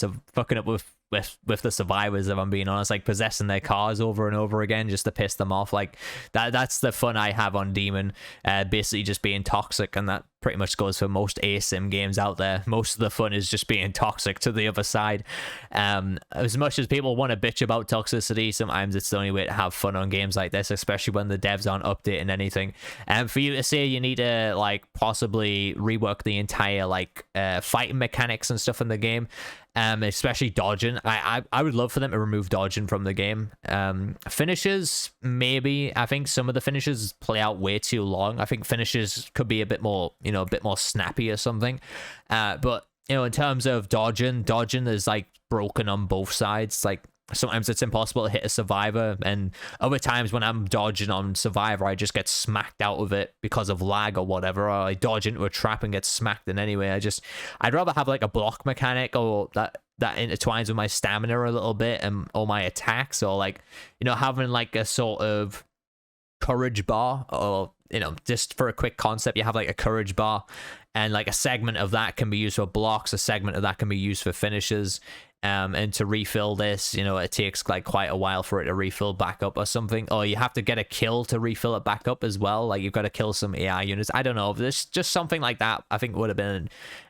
Speaker 1: up with the survivors, if I'm being honest, like possessing their cars over and over again just to piss them off. Like that's the fun I have on demon, basically just being toxic. And that pretty much goes for most ASIM games out there. Most of the fun is just being toxic to the other side. As much as people want to bitch about toxicity, sometimes it's the only way to have fun on games like this, especially when the devs aren't updating anything. And for you to say you need to like possibly rework the entire like fighting mechanics and stuff in the game, especially dodging, I would love for them to remove dodging from the game. Finishes, maybe. I think some of the finishes play out way too long. I think finishes could be a bit more, you know, a bit more snappy or something. But you know, in terms of dodging is like broken on both sides. Like sometimes it's impossible to hit a survivor, and other times when I'm dodging on survivor, I just get smacked out of it because of lag or whatever, or I dodge into a trap and get smacked in anyway. I'd rather have like a block mechanic, or that intertwines with my stamina a little bit and all my attacks, or like, you know, having like a sort of courage bar, or you know, just for a quick concept, you have like a courage bar, and like a segment of that can be used for blocks, a segment of that can be used for finishes. And to refill this, you know, it takes like quite a while for it to refill back up or something, or you have to get a kill to refill it back up as well. Like you've got to kill some AI units. I don't know, there's just something like that I think would have been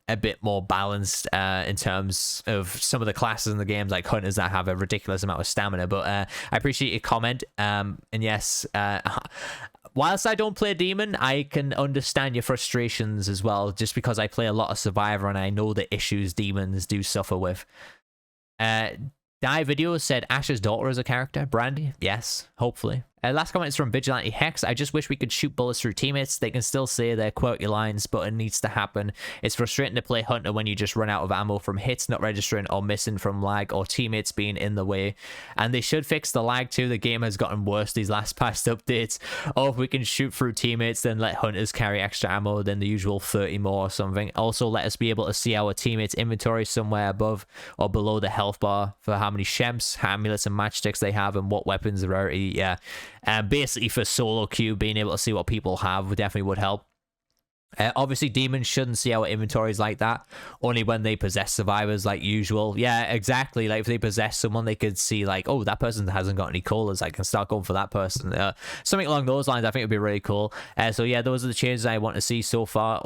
Speaker 1: a bit more balanced in terms of some of the classes in the games, like hunters that have a ridiculous amount of stamina. But I appreciate your comment, and yes, whilst I don't play demon, I can understand your frustrations as well, just because I play a lot of survivor and I know the issues demons do suffer with. Die Video said Ash's daughter is a character. Brandy? Yes, hopefully. Last comment is from Vigilante Hex. I just wish we could shoot bullets through teammates. They can still say their quirky lines, but it needs to happen. It's frustrating to play Hunter when you just run out of ammo from hits not registering, or missing from lag, or teammates being in the way. And they should fix the lag too. The game has gotten worse these last past updates. Or if we can shoot through teammates, then let Hunters carry extra ammo than the usual 30 more or something. Also, let us be able to see our teammates' inventory somewhere above or below the health bar for how many shemps, amulets, and matchsticks they have, and what weapons rarity. Yeah. Basically for solo queue, being able to see what people have definitely would help. Obviously demons shouldn't see our inventories like that, only when they possess survivors like usual. Yeah, exactly. Like if they possess someone, they could see like, oh, that person hasn't got any colas, I can start going for that person. Something along those lines I think would be really cool. So yeah, those are the changes I want to see so far.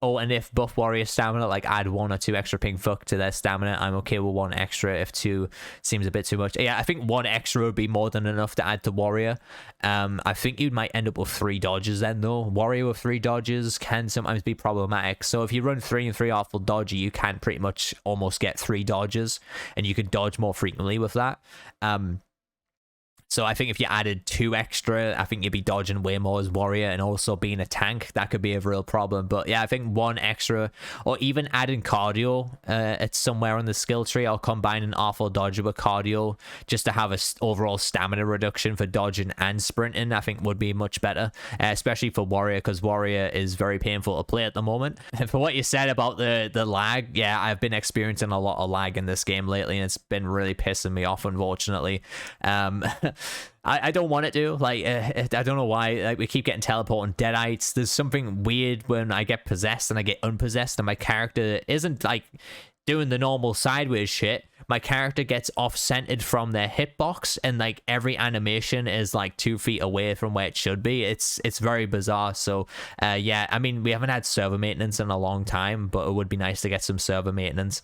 Speaker 1: And if buff warrior stamina, like add 1 or 2 extra ping fuck to their stamina, I'm okay with 1 extra if 2 seems a bit too much. Yeah, I think 1 extra would be more than enough to add to warrior. I think you might end up with 3 dodges then though. Warrior with 3 dodges can sometimes be problematic. So if you run 3 and 3 awful dodgy, you can pretty much almost get 3 dodges, and you can dodge more frequently with that. So I think if you added 2 extra, I think you'd be dodging way more as warrior, and also being a tank, that could be a real problem. But yeah, I think 1 extra, or even adding cardio at somewhere on the skill tree, or combining awful dodger with cardio just to have a overall stamina reduction for dodging and sprinting, I think would be much better, especially for warrior, because warrior is very painful to play at the moment. And for what you said about the lag, yeah, I've been experiencing a lot of lag in this game lately, and it's been really pissing me off, unfortunately. I don't want it to, like, I don't know why, like, we keep getting teleporting deadites. There's something weird when I get possessed and I get unpossessed, and my character isn't, like, doing the normal sideways shit. My character gets off-centered from their hitbox, and, like, every animation is, like, 2 feet away from where it should be. It's very bizarre. So, yeah, I mean, we haven't had server maintenance in a long time, but it would be nice to get some server maintenance.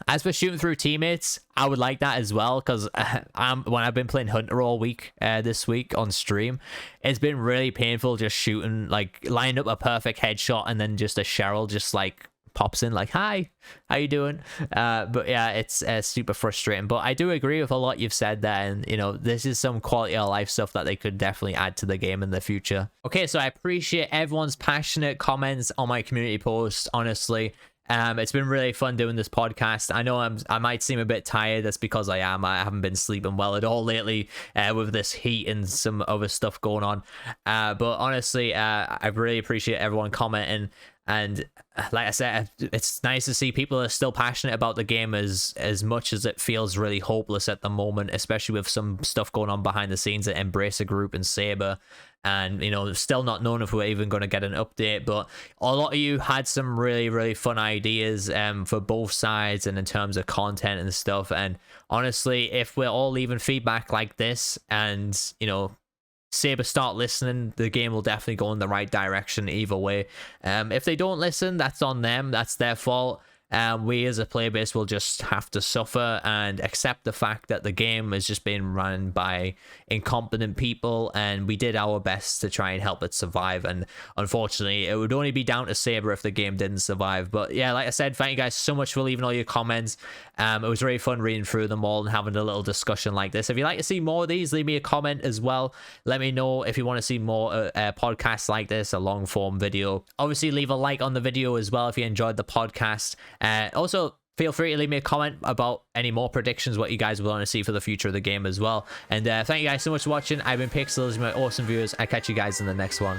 Speaker 1: As for shooting through teammates, I would like that as well, because when I've been playing Hunter all week this week on stream, it's been really painful just shooting, like, lined up a perfect headshot, and then just a Cheryl just, like, pops in like, hi, how you doing? But yeah, it's super frustrating. But I do agree with a lot you've said there, and you know, this is some quality of life stuff that they could definitely add to the game in the future. Okay, so I appreciate everyone's passionate comments on my community post, honestly. It's been really fun doing this podcast. I know I might seem a bit tired. That's because I haven't been sleeping well at all lately with this heat and some other stuff going on. But honestly, I really appreciate everyone commenting. And like I said, it's nice to see people are still passionate about the game as much as it feels really hopeless at the moment, especially with some stuff going on behind the scenes at Embracer Group and Saber. And, you know, still not known if we're even going to get an update, but a lot of you had some really, really fun ideas for both sides and in terms of content and stuff. And honestly, if we're all leaving feedback like this and, you know, Saber start listening, the game will definitely go in the right direction either way. If they don't listen, that's on them, that's their fault. We as a player base will just have to suffer and accept the fact that the game is just being run by incompetent people, and we did our best to try and help it survive. And unfortunately, it would only be down to Saber if the game didn't survive. But yeah, like I said, thank you guys so much for leaving all your comments. It was really fun reading through them all and having a little discussion like this. If you'd like to see more of these, leave me a comment as well. Let me know if you want to see more podcasts like this, a long form video. Obviously, leave a like on the video as well if you enjoyed the podcast. Also, feel free to leave me a comment about any more predictions, what you guys want to see for the future of the game as well. And thank you guys so much for watching. I've been Pixel, my awesome viewers. I'll catch you guys in the next one.